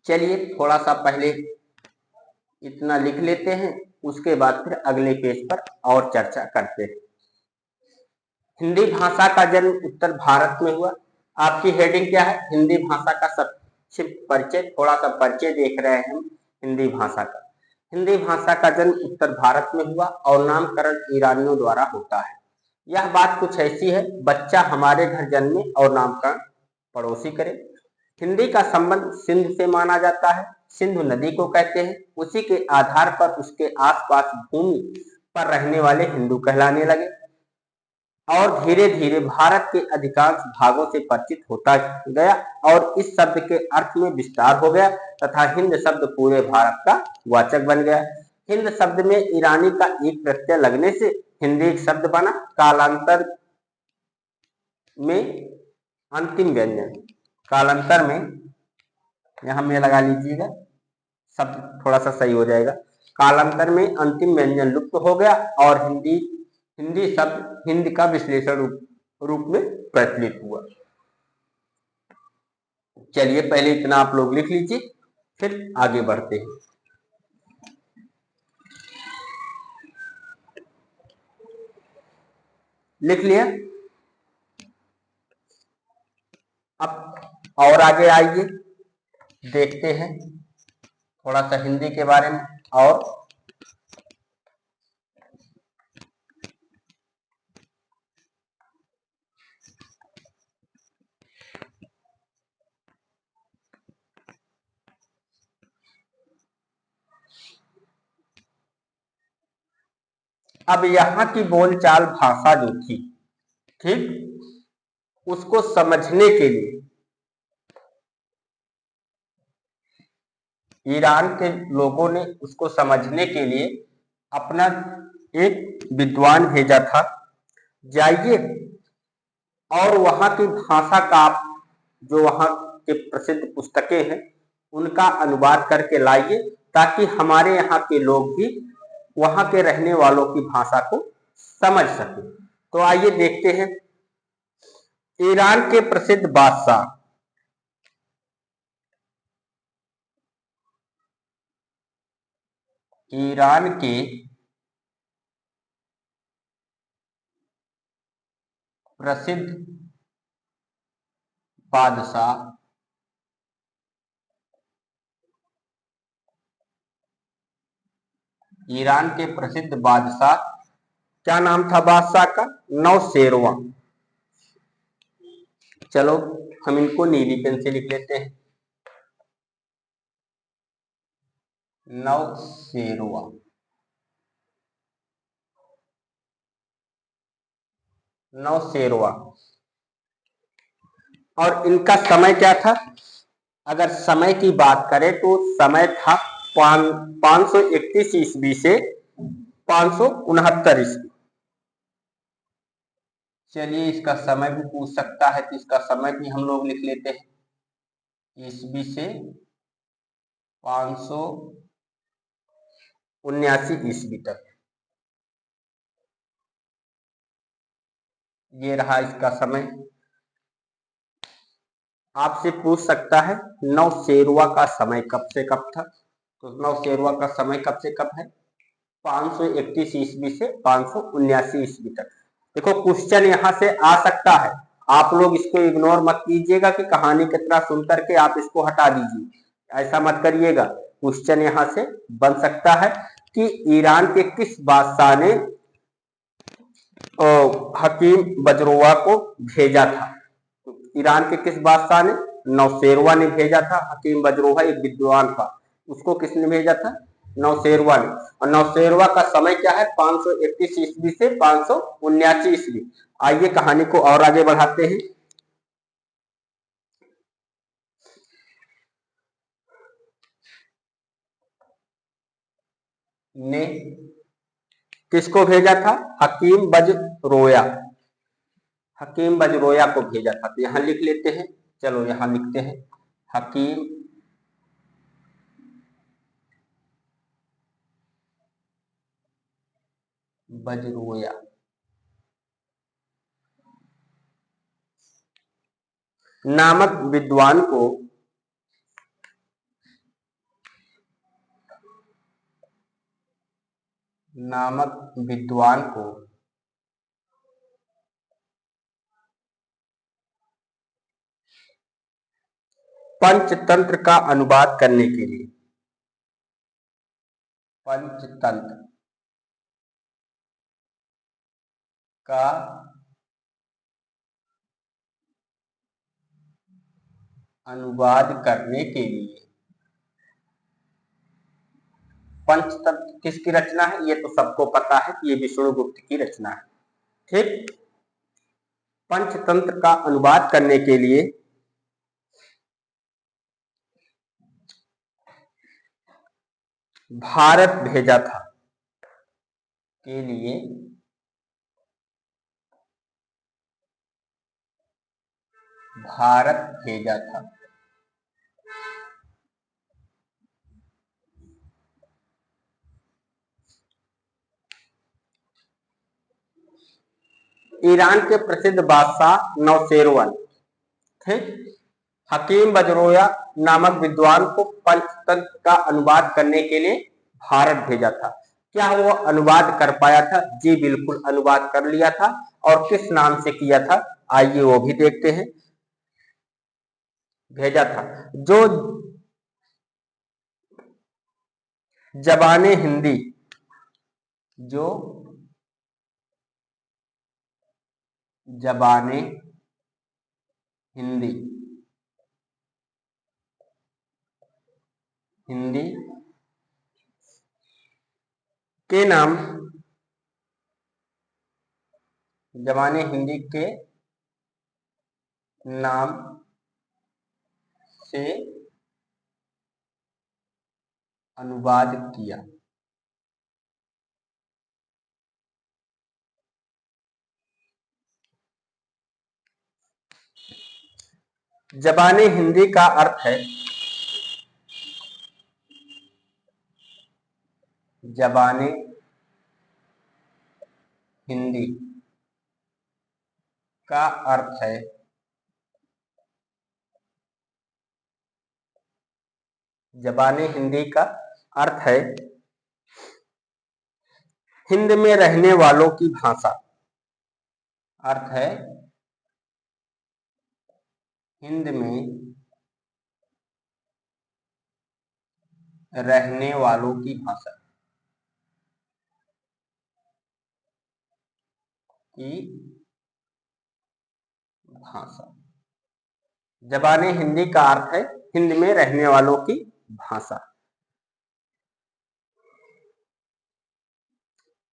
चलिए थोड़ा सा पहले इतना लिख लेते हैं, उसके बाद फिर अगले पेज पर और चर्चा करते हैं। हिंदी भाषा का जन्म उत्तर भारत में हुआ। आपकी हेडिंग क्या है? हिंदी भाषा का संक्षिप्त परिचय। थोड़ा सा परिचय देख रहे हैं हम हिंदी भाषा का। हिंदी भाषा का जन्म उत्तर भारत में हुआ और नामकरण ईरानियों द्वारा होता है। यह बात कुछ ऐसी है, बच्चा हमारे घर जन्मे और नामकरण पड़ोसी करे। हिंदी का संबंध सिंध से माना जाता है। सिंधु नदी को कहते हैं। उसी के आधार पर उसके आसपास भूमि पर रहने वाले हिंदू कहलाने लगे और धीरे धीरे भारत के अधिकांश भागों से परिचित होता गया और इस शब्द के अर्थ में विस्तार हो गया तथा हिंद शब्द पूरे भारत का वाचक बन गया। हिंद शब्द में ईरानी का एक प्रत्यय लगने से हिंदी शब्द बना। कालांतर में अंतिम व्यंजन, कालांतर में यहां में लगा लीजिएगा, शब्द थोड़ा सा सही हो जाएगा। कालांतर में अंतिम व्यंजन लुप्त हो गया और हिंदी शब्द हिंद का विश्लेषण रूप में प्रचलित हुआ। चलिए पहले इतना आप लोग लिख लीजिए, फिर आगे बढ़ते हैं। लिख लिया? अब और आगे आइए, देखते हैं थोड़ा सा हिंदी के बारे में। और अब यहाँ की बोलचाल भाषा जो थी, ठीक, उसको समझने के लिए ईरान के लोगों ने उसको समझने के लिए अपना एक विद्वान भेजा था, जाइए और वहां की भाषा का, जो वहां के प्रसिद्ध पुस्तकें हैं उनका अनुवाद करके लाइए ताकि हमारे यहाँ के लोग भी वहां के रहने वालों की भाषा को समझ सके। तो आइए देखते हैं। ईरान के प्रसिद्ध बादशाह, ईरान के प्रसिद्ध बादशाह, ईरान के प्रसिद्ध बादशाह, क्या नाम था बादशाह का? नौशेरवां। चलो हम इनको नीली पेन से लिख लेते हैं, नौशेरवां। नौशेरवा। और इनका समय क्या था? अगर समय की बात करें तो समय था 531 ईस्वी से 569 ईस्वी। चलिए इसका समय भी पूछ सकता है तो इसका समय भी हम लोग लिख लेते हैं, ईस्वी से 579 ईस्वी तक। ये रहा इसका समय। आपसे पूछ सकता है नौशेरवा का समय कब से कब था? तो नौशेरवा का समय कब से कब है? 531 ईस्वी से 579 ईस्वी तक। देखो क्वेश्चन यहाँ से आ सकता है, आप लोग इसको इग्नोर मत कीजिएगा कि कहानी की तरह सुन करके आप इसको हटा दीजिए, ऐसा मत करिएगा। क्वेश्चन यहाँ से बन सकता है कि ईरान के किस बादशाह ने हकीम बजरोवा को भेजा था? ईरान के किस बादशाह ने? नौशेरवा ने भेजा था। हकीम बजरोवा एक विद्वान था, उसको किसने भेजा था? नौशेरवा ने। और नौशेरवा का समय क्या है? 531 ईस्वी से 579 ईस्वी। आइए कहानी को और आगे बढ़ाते हैं। ने किसको भेजा था? हकीम बजरोया। हकीम बजरोया को भेजा था। तो यहां लिख लेते हैं, चलो यहां लिखते हैं हकीम बजरोया नामक विद्वान को पंचतंत्र का अनुवाद करने के लिए, पंचतंत्र का अनुवाद करने के लिए। पंचतंत्र किसकी रचना है? ये तो सबको पता है कि ये विष्णुगुप्त की रचना है। ठीक, पंचतंत्र का अनुवाद करने के लिए भारत भेजा था, के लिए भारत भेजा था। ईरान के प्रसिद्ध बादशाह नौशेरवा, ठीक, हकीम बजरोया नामक विद्वान को पंचतंत्र का अनुवाद करने के लिए भारत भेजा था। क्या वो अनुवाद कर पाया था? जी बिल्कुल अनुवाद कर लिया था। और किस नाम से किया था? आइए वो भी देखते हैं। भेजा था जो जबाने हिंदी, जो जबाने हिंदी हिंदी के नाम, जबाने हिंदी के नाम से अनुवाद किया। जबाने हिंदी का अर्थ है, जबाने हिंदी का अर्थ है जबाने हिंदी का अर्थ है हिंद में रहने वालों की भाषा। अर्थ है हिंद में रहने वालों की भाषा की भाषा। जबाने हिंदी का अर्थ है हिंद में रहने वालों की भाषा।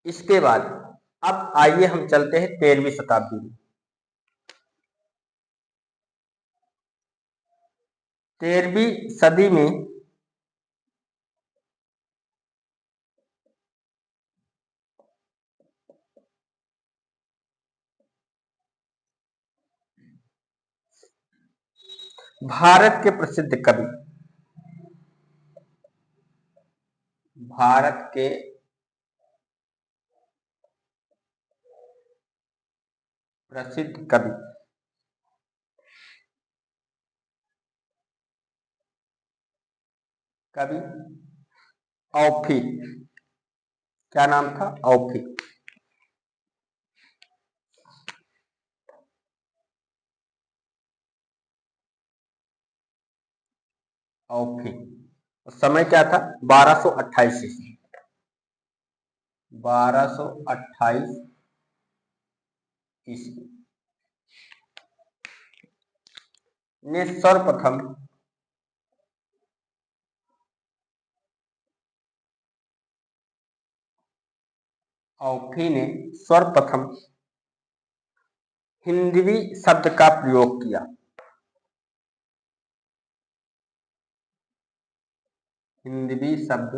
इसके बाद अब आइए हम चलते हैं 13वीं शताब्दी में। 13वीं सदी में भारत के प्रसिद्ध कवि, भारत के प्रसिद्ध कवि कवि औफी, क्या नाम था? औफी। औफी। समय क्या था? 1228 ईस्वी। 1228 ईस्वी ने सर्वप्रथम औफी ने सर्वप्रथम हिंदवी शब्द का प्रयोग किया। हिंदवी शब्द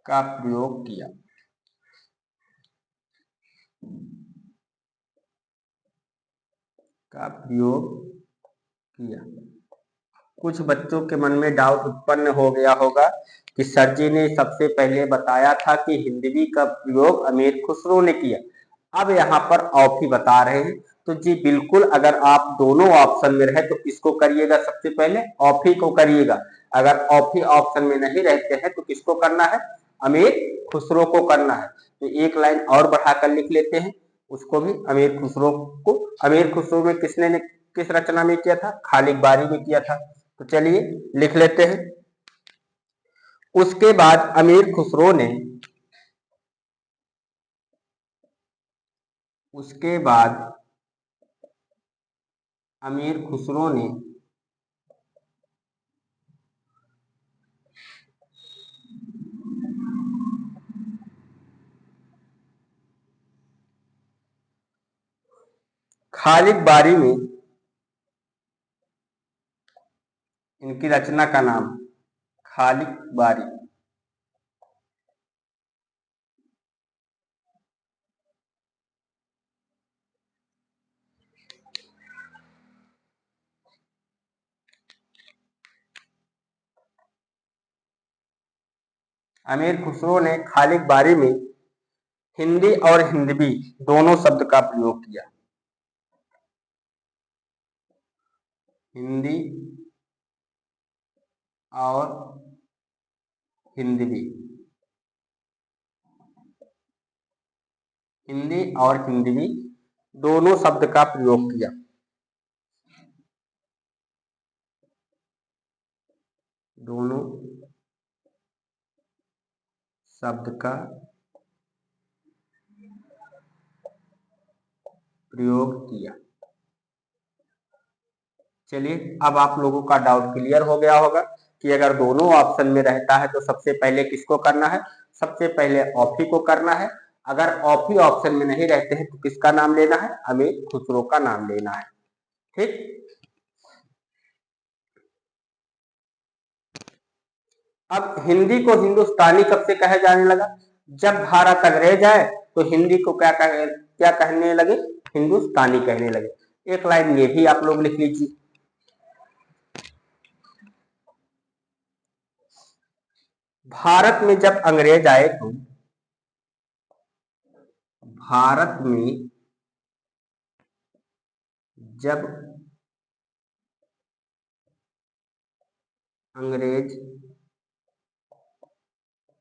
का प्रयोग किया। का प्रयोग किया। कुछ बच्चों के मन में डाउट उत्पन्न हो गया होगा कि सर जी ने सबसे पहले बताया था कि हिंदवी का प्रयोग अमीर खुसरो ने किया, अब यहाँ पर औफी बता रहे हैं। तो जी बिल्कुल, अगर आप दोनों ऑप्शन में रहे तो किसको करिएगा? सबसे पहले औफी को करिएगा। अगर औफी ऑप्शन में नहीं रहते हैं तो किसको करना है? अमीर खुसरो को करना है। तो एक लाइन और बढ़ाकर लिख लेते हैं उसको भी, अमीर खुसरो को। अमीर खुसरो में किसने किस रचना में किया था? खालिद बारी में किया था। तो चलिए लिख लेते हैं। उसके बाद अमीर खुसरो ने उसके बाद अमीर खुसरो ने खालिद बारी में इनकी रचना का नाम खालिद बारी। अमीर खुसरो ने खालिद बारी में हिंदी और हिंदवी दोनों शब्द का प्रयोग किया। हिंदी और हिंदवी, हिंदी और हिंदवी दोनों शब्द का प्रयोग किया। दोनों शब्द का प्रयोग किया। चलिए अब आप लोगों का डाउट क्लियर हो गया होगा कि अगर दोनों ऑप्शन में रहता है तो सबसे पहले किसको करना है? सबसे पहले औफी को करना है। अगर औफी ऑप्शन में नहीं रहते हैं तो किसका नाम लेना है? अमीर खुसरो का नाम लेना है। ठीक। अब हिंदी को हिंदुस्तानी कब से कहा जाने लगा? जब भारत अंग्रेज आए तो हिंदी को क्या कहने लगे? हिंदुस्तानी कहने लगे। एक लाइन ये भी आप लोग लिख लीजिए। भारत में जब अंग्रेज आए तो भारत में जब अंग्रेज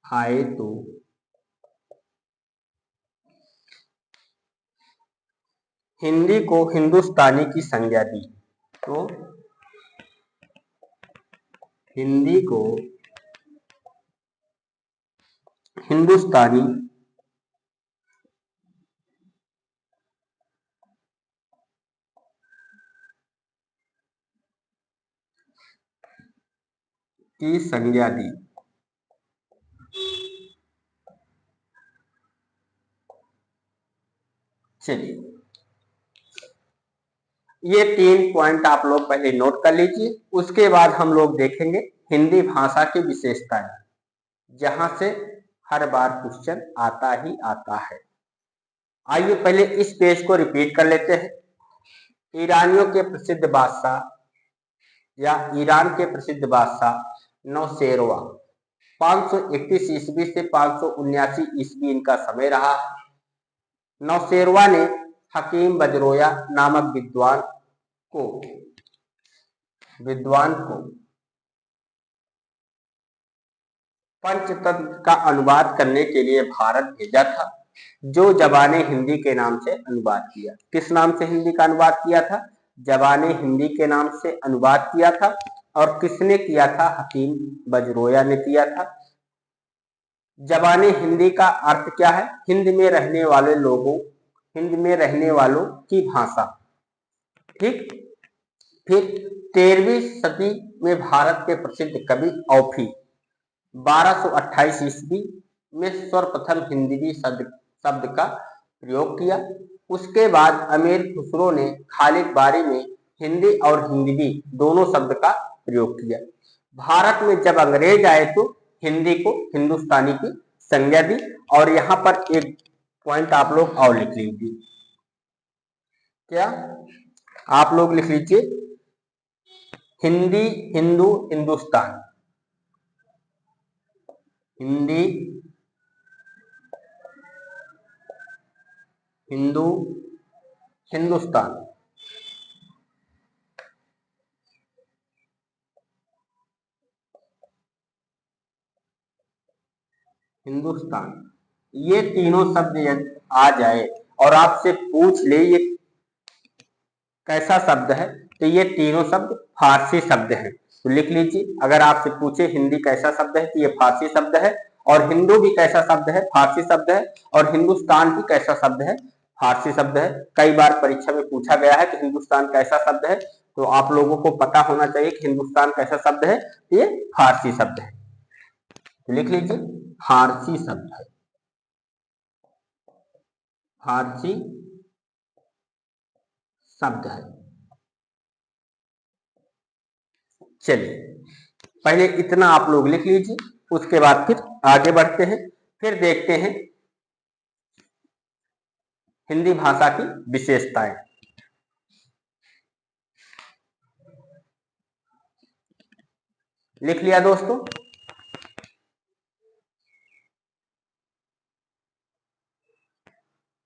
आए तो हिंदी को हिंदुस्तानी की संज्ञा दी। तो हिंदी को हिंदुस्तानी की संज्ञा दी। चलिए, ये 3 पॉइंट आप लोग पहले नोट कर लीजिए। उसके बाद हम लोग देखेंगे हिंदी भाषा की विशेषताएं, जहां से हर बार क्वेश्चन आता ही आता है। आइए पहले इस पेज को रिपीट कर लेते हैं। ईरानियों के प्रसिद्ध बादशाह या ईरान के प्रसिद्ध बादशाह नौशेरवा 531 ईस्वी से 579 ईस्वी इनका समय रहा है। नौशेरवा ने हकीम बजरोया नामक विद्वान को पंचतंत्र का अनुवाद करने के लिए भारत भेजा था, जो जबाने हिंदी के नाम से अनुवाद किया। किस नाम से हिंदी का अनुवाद किया था? जबाने हिंदी के नाम से अनुवाद किया था। और किसने किया था? हकीम बजरोया ने किया था। जबाने हिंदी का अर्थ क्या है? हिंद में रहने वालों की भाषा। ठीक। फिर 13वीं सदी में भारत के प्रसिद्ध कवि औफी 1228 ईस्वी में सर्वप्रथम हिंदवी शब्द का प्रयोग किया। उसके बाद अमीर खुसरो ने खालिद बारी में हिंदी और हिंदवी दोनों शब्द का प्रयोग किया। भारत में जब अंग्रेज आए तो हिंदी को हिंदुस्तानी की संज्ञा दी। और यहाँ पर एक पॉइंट आप लोग और लिख लीजिए। क्या आप लोग लिख लीजिए? हिंदी, हिंदू, हिंदुस्तान। हिंदी, हिंदू, हिंदुस्तान। हिंदुस्तान, ये तीनों शब्द यदि आ जाए और आपसे पूछ ले ये कैसा शब्द है, तो ये तीनों शब्द फारसी शब्द हैं। तो लिख लीजिए, अगर आपसे पूछे हिंदी कैसा शब्द है, तो ये फारसी शब्द है। और हिंदू भी कैसा शब्द है? फारसी शब्द है। और हिंदुस्तान भी कैसा शब्द है? फारसी शब्द है। कई बार परीक्षा में पूछा गया है कि हिंदुस्तान कैसा शब्द है, तो आप लोगों को पता होना चाहिए कि हिंदुस्तान कैसा शब्द है, ये फारसी शब्द है। तो लिख लीजिए, फारसी शब्द है। फारसी शब्द है। चलिए, पहले इतना आप लोग लिख लीजिए। उसके बाद फिर आगे बढ़ते हैं। फिर देखते हैं हिंदी भाषा की विशेषताएं। लिख लिया दोस्तों?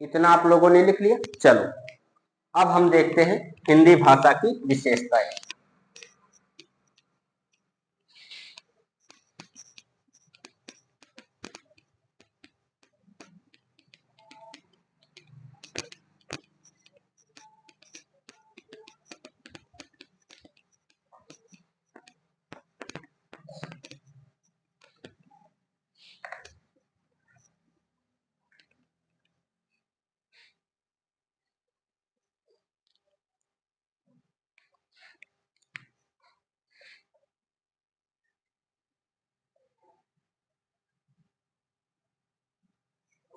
इतना आप लोगों ने लिख लिया? चलो, अब हम देखते हैं हिंदी भाषा की विशेषताएं।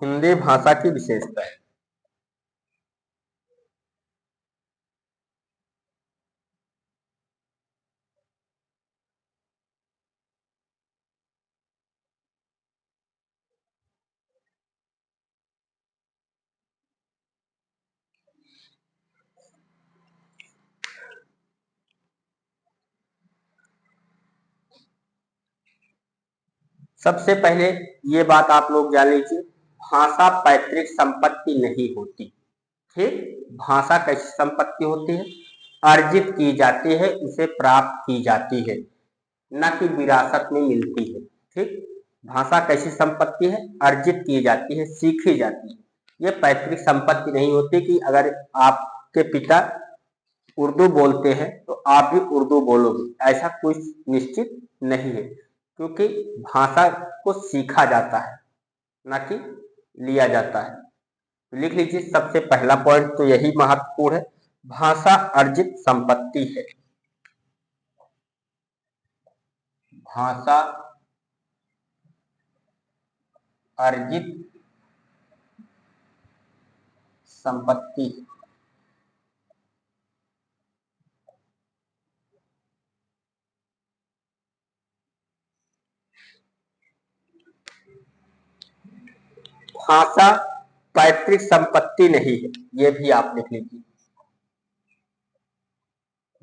हिंदी भाषा की विशेषताएं। सबसे पहले ये बात आप लोग जान लीजिए, भाषा पैतृक संपत्ति नहीं होती। ठीक। भाषा कैसी संपत्ति होती है? अर्जित की जाती है, उसे प्राप्त की जाती है, न कि विरासत में मिलती है। ठीक। भाषा कैसी संपत्ति है? अर्जित की जाती है, सीखी जाती है। ये पैतृक संपत्ति नहीं होती कि अगर आपके पिता उर्दू बोलते हैं तो आप भी उर्दू बोलोगे, ऐसा कुछ निश्चित नहीं है। क्योंकि भाषा को सीखा जाता है, ना कि लिया जाता है। तो लिख लीजिए, सबसे पहला पॉइंट तो यही महत्वपूर्ण है, भाषा अर्जित संपत्ति है। भाषा अर्जित संपत्ति। भाषा पैतृक संपत्ति नहीं है, ये भी आप लिख लीजिए।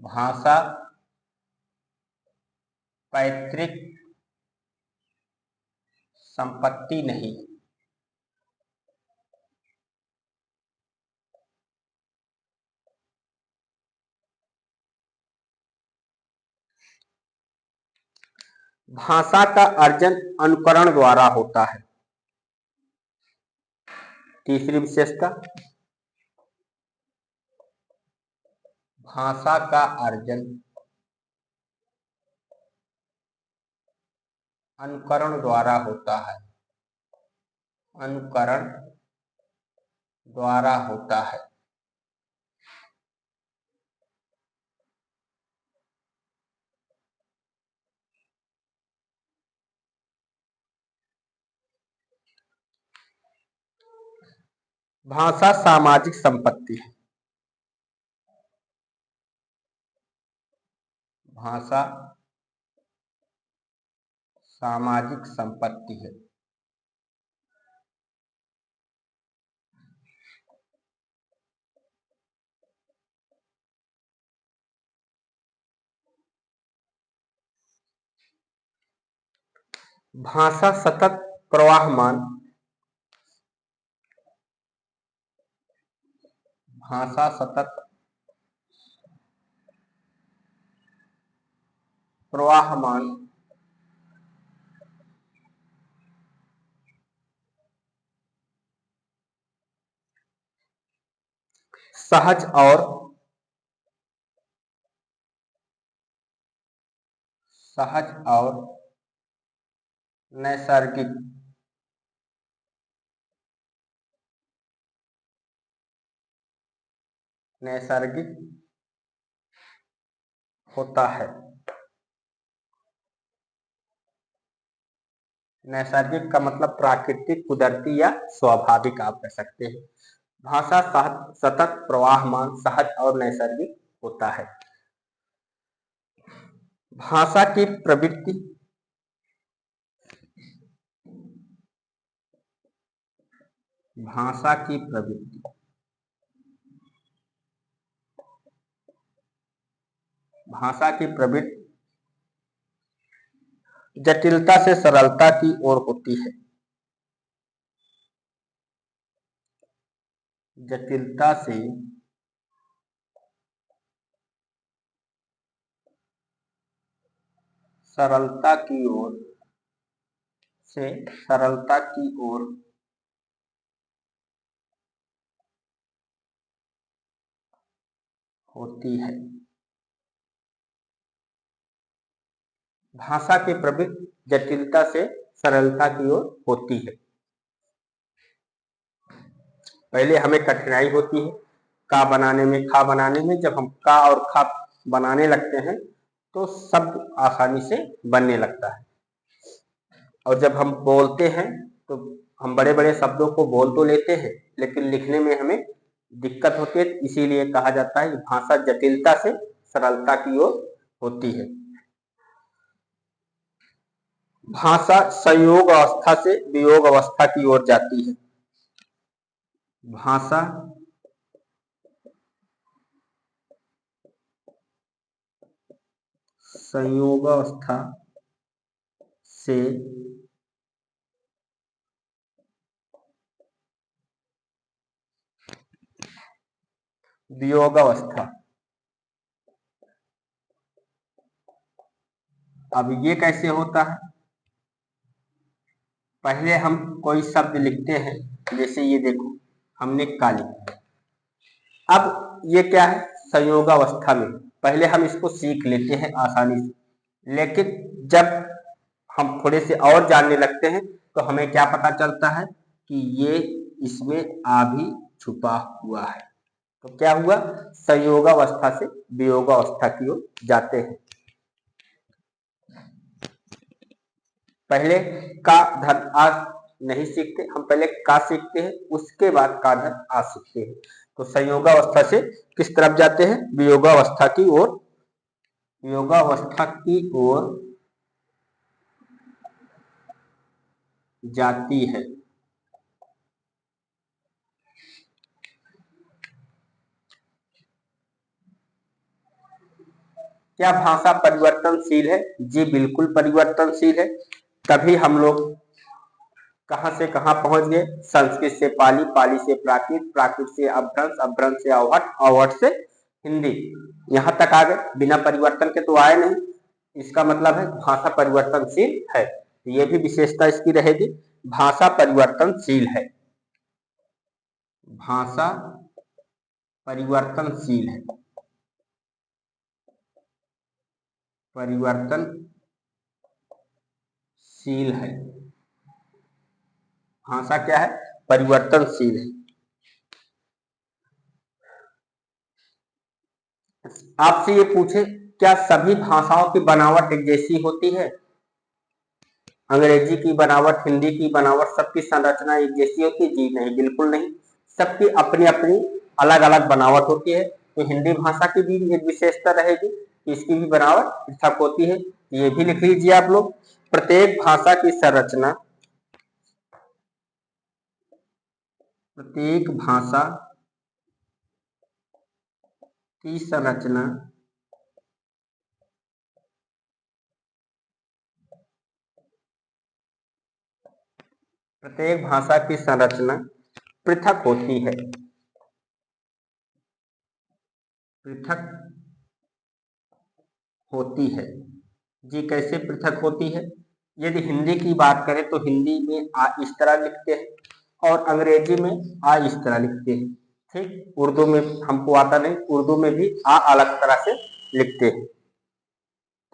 भाषा पैतृक संपत्ति नहीं है। भाषा का अर्जन अनुकरण द्वारा होता है। तीसरी विशेषता, भाषा का अर्जन अनुकरण द्वारा होता है। अनुकरण द्वारा होता है। भाषा सामाजिक संपत्ति है। भाषा सामाजिक संपत्ति है। भाषा सतत प्रवाहमान। भाषा सतत प्रवाहमान सहज और नैसर्गिक होता है। नैसर्गिक का मतलब प्राकृतिक, कुदरती या स्वाभाविक आप कह सकते हैं। भाषा सतत प्रवाहमान, सहज और नैसर्गिक होता है। भाषा की प्रवृत्ति। भाषा की प्रवृत्ति। भाषा की प्रवृत्ति जटिलता से सरलता की ओर होती है। जटिलता से सरलता की ओर होती है। भाषा की प्रवृत्ति जटिलता से सरलता की ओर होती है। पहले हमें कठिनाई होती है का बनाने में, खा बनाने में। जब हम का और खा बनाने लगते हैं तो शब्द आसानी से बनने लगता है। और जब हम बोलते हैं तो हम बड़े बड़े शब्दों को बोल तो लेते हैं, लेकिन लिखने में हमें दिक्कत होती है। इसीलिए कहा जाता है कि भाषा जटिलता से सरलता की ओर होती है। भाषा संयोग अवस्था से वियोग अवस्था की ओर जाती है। भाषा संयोग अवस्था से वियोग अवस्था। अब ये कैसे होता है? पहले हम कोई शब्द लिखते हैं, जैसे ये देखो हमने का लिखा। अब ये क्या है? संयोगावस्था में पहले हम इसको सीख लेते हैं आसानी से, लेकिन जब हम थोड़े से और जानने लगते हैं तो हमें क्या पता चलता है कि ये इसमें आ भी छुपा हुआ है। तो क्या हुआ? संयोगावस्था से वियोगावस्था की ओर जाते हैं। पहले का धन आज नहीं सीखते, हम पहले का सीखते हैं, उसके बाद का धन आ सीखते हैं। तो संयोगावस्था से किस तरफ जाते हैं? वियोगावस्था की ओर, वियोगावस्था की ओर जाती है। क्या भाषा परिवर्तनशील है? जी बिल्कुल परिवर्तनशील है। तभी हम लोग कहां से कहां पहुंच गए? संस्कृत से पाली, पाली से प्राकृत, प्राकृत से अपभ्रंश, अपभ्रंश से अवहट, अवहट से हिंदी, यहां तक आ गए। बिना परिवर्तन के तो आए नहीं। इसका मतलब है भाषा परिवर्तनशील है। तो ये भी विशेषता इसकी रहेगी, भाषा परिवर्तनशील है। भाषा परिवर्तनशील है, परिवर्तनशील है। भाषा क्या है? परिवर्तनशील है। आपसे ये पूछे, क्या सभी भाषाओं की बनावट एक जैसी होती है? अंग्रेजी की बनावट, हिंदी की बनावट, सबकी संरचना एक जैसी होती है? जी नहीं, बिल्कुल नहीं। सबकी अपनी अपनी अलग अलग बनावट होती है। तो हिंदी भाषा की भी एक विशेषता रहेगी कि इसकी भी बनावट पृथक होती है। ये भी लिख लीजिए आप लोग। प्रत्येक भाषा की संरचना, प्रत्येक भाषा की संरचना प्रत्येक भाषा की संरचना पृथक होती है, पृथक होती है। जी कैसे पृथक होती है? यदि हिंदी की बात करें तो हिंदी में आ इस तरह लिखते हैं और अंग्रेजी में आ इस तरह लिखते हैं। ठीक, उर्दू में हमको आता नहीं, उर्दू में भी आ अलग तरह से लिखते हैं।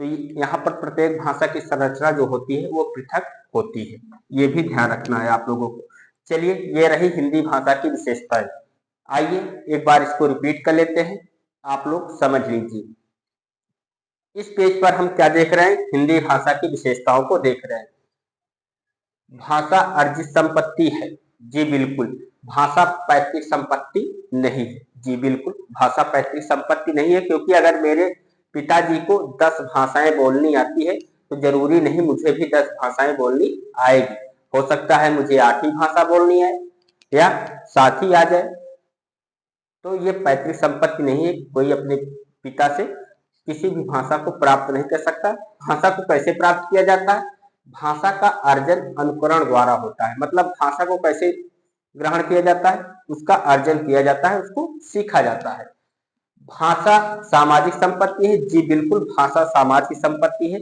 तो यहाँ पर प्रत्येक भाषा की संरचना जो होती है वो पृथक होती है। ये भी ध्यान रखना है आप लोगों को। चलिए, ये रही हिंदी भाषा की विशेषताएं। आइए एक बार इसको रिपीट कर लेते हैं, आप लोग समझ लीजिए। इस पेज पर हम क्या देख रहे हैं? हिंदी भाषा की विशेषताओं को देख रहे हैं। भाषा अर्जित संपत्ति है। जी बिल्कुल। भाषा पैतृक संपत्ति नहीं है। जी बिल्कुल, भाषा पैतृक संपत्ति नहीं है, क्योंकि अगर मेरे पिताजी को 10 भाषाएं बोलनी आती है तो जरूरी नहीं मुझे भी 10 भाषाएं बोलनी आएगी। हो सकता है मुझे 8 ही भाषा बोलनी आए या 7 ही आ जाए। तो ये पैतृक संपत्ति नहीं है। कोई अपने पिता से किसी भी भाषा को प्राप्त नहीं कर सकता। भाषा को कैसे प्राप्त किया जाता है? भाषा का अर्जन अनुकरण द्वारा होता है। मतलब भाषा को कैसे ग्रहण किया जाता है? उसका अर्जन किया जाता है, उसको सीखा जाता है। भाषा सामाजिक संपत्ति है। जी बिल्कुल, भाषा समाज की संपत्ति है।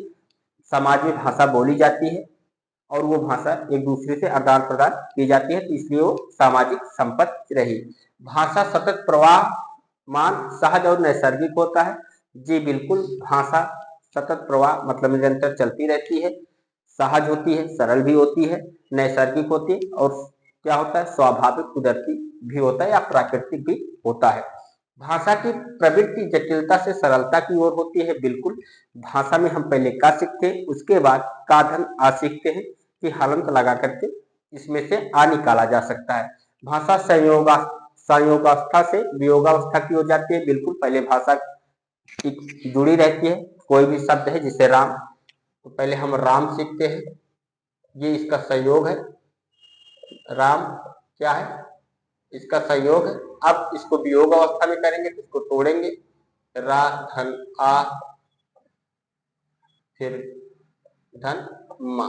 समाज में भाषा बोली जाती है और वो भाषा एक दूसरे से आदान प्रदान की जाती है, तो इसलिए वो सामाजिक संपत्ति रही। भाषा सतत प्रवाहमान, सहज और नैसर्गिक होता है। जी बिल्कुल, भाषा सतत प्रवाह मतलब निरंतर चलती रहती है, सहज होती है, सरल भी होती है, नैसर्गिक होती है और क्या होता है? स्वाभाविक, कुदरती भी होता है या प्राकृतिक भी होता है। भाषा की प्रवृत्ति जटिलता से सरलता की ओर होती है। बिल्कुल, भाषा में हम पहले का सीखते हैं, उसके बाद का धन आ सीखते हैं कि हलंत लगा करके इसमें से आ निकाला जा सकता है। भाषा संयोगावस्था से वियोगावस्था की ओर जाती है। बिल्कुल, पहले भाषा जुड़ी रहती है। कोई भी शब्द है जिसे राम, तो पहले हम राम सीखते हैं, ये इसका संयोग है। राम क्या है? इसका संयोग है। अब इसको वियोग अवस्था में करेंगे तो इसको तोड़ेंगे, रा धन आ, फिर धन मा,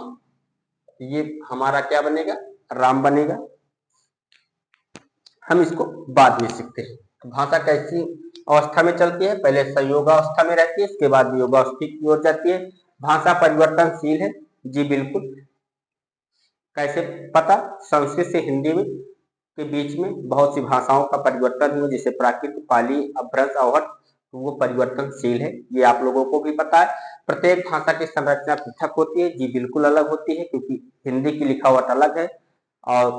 ये हमारा क्या बनेगा? राम बनेगा। हम इसको बाद में सीखते हैं। भाषा कैसी अवस्था में चलती है? पहले संयोग अवस्था में रहती है, इसके बाद वियोगावस्था की ओर जाती है। भाषा परिवर्तनशील है। जी बिल्कुल। कैसे पता? संस्कृत से हिंदी में के बीच में बहुत सी भाषाओं का परिवर्तन हुआ, जैसे प्राकृत, पाली, अपभ्रंश, अवहट, तो वो परिवर्तनशील है, ये आप लोगों को भी पता है। प्रत्येक भाषा की संरचना पृथक होती है। जी बिल्कुल अलग होती है, क्योंकि हिंदी की लिखावट अलग है और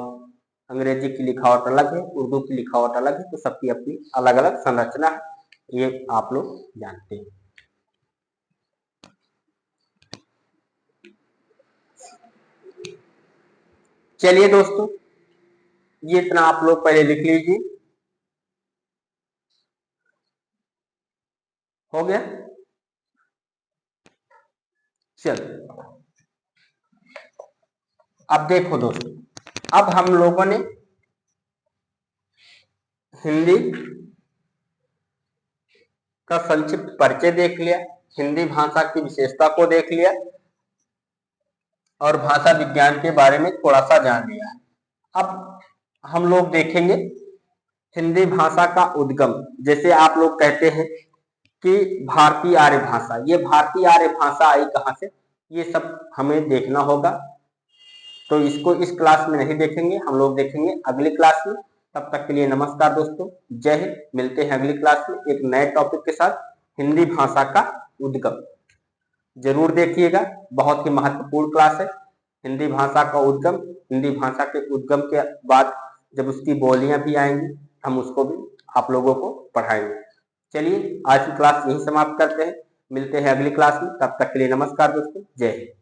अंग्रेजी की लिखावट अलग है, उर्दू की लिखावट अलग है, तो सबकी अपनी अलग अलग संरचना है, ये आप लोग जानते हैं। चलिए दोस्तों, ये इतना आप लोग पहले लिख लीजिए। हो गया? चलो अब देखो दोस्तों, अब हम लोगों ने हिंदी का संक्षिप्त परिचय देख लिया, हिंदी भाषा की विशेषता को देख लिया और भाषा विज्ञान के बारे में थोड़ा सा जान लिया। अब हम लोग देखेंगे हिंदी भाषा का उद्गम। जैसे आप लोग कहते हैं कि भारतीय आर्य भाषा, ये भारतीय आर्य भाषा आई कहाँ से, ये सब हमें देखना होगा। तो इसको इस क्लास में नहीं देखेंगे, हम लोग देखेंगे अगली क्लास में। तब तक के लिए नमस्कार दोस्तों, जय हिंद। मिलते हैं अगली क्लास में एक नए टॉपिक के साथ, हिंदी भाषा का उद्गम। जरूर देखिएगा, बहुत ही महत्वपूर्ण क्लास है हिंदी भाषा का उद्गम। हिंदी भाषा के उद्गम के बाद जब उसकी बोलियां भी आएंगी, हम उसको भी आप लोगों को पढ़ाएंगे। चलिए आज की क्लास यहीं समाप्त करते हैं, मिलते हैं अगली क्लास में। तब तक के लिए नमस्कार दोस्तों, जय हिंद।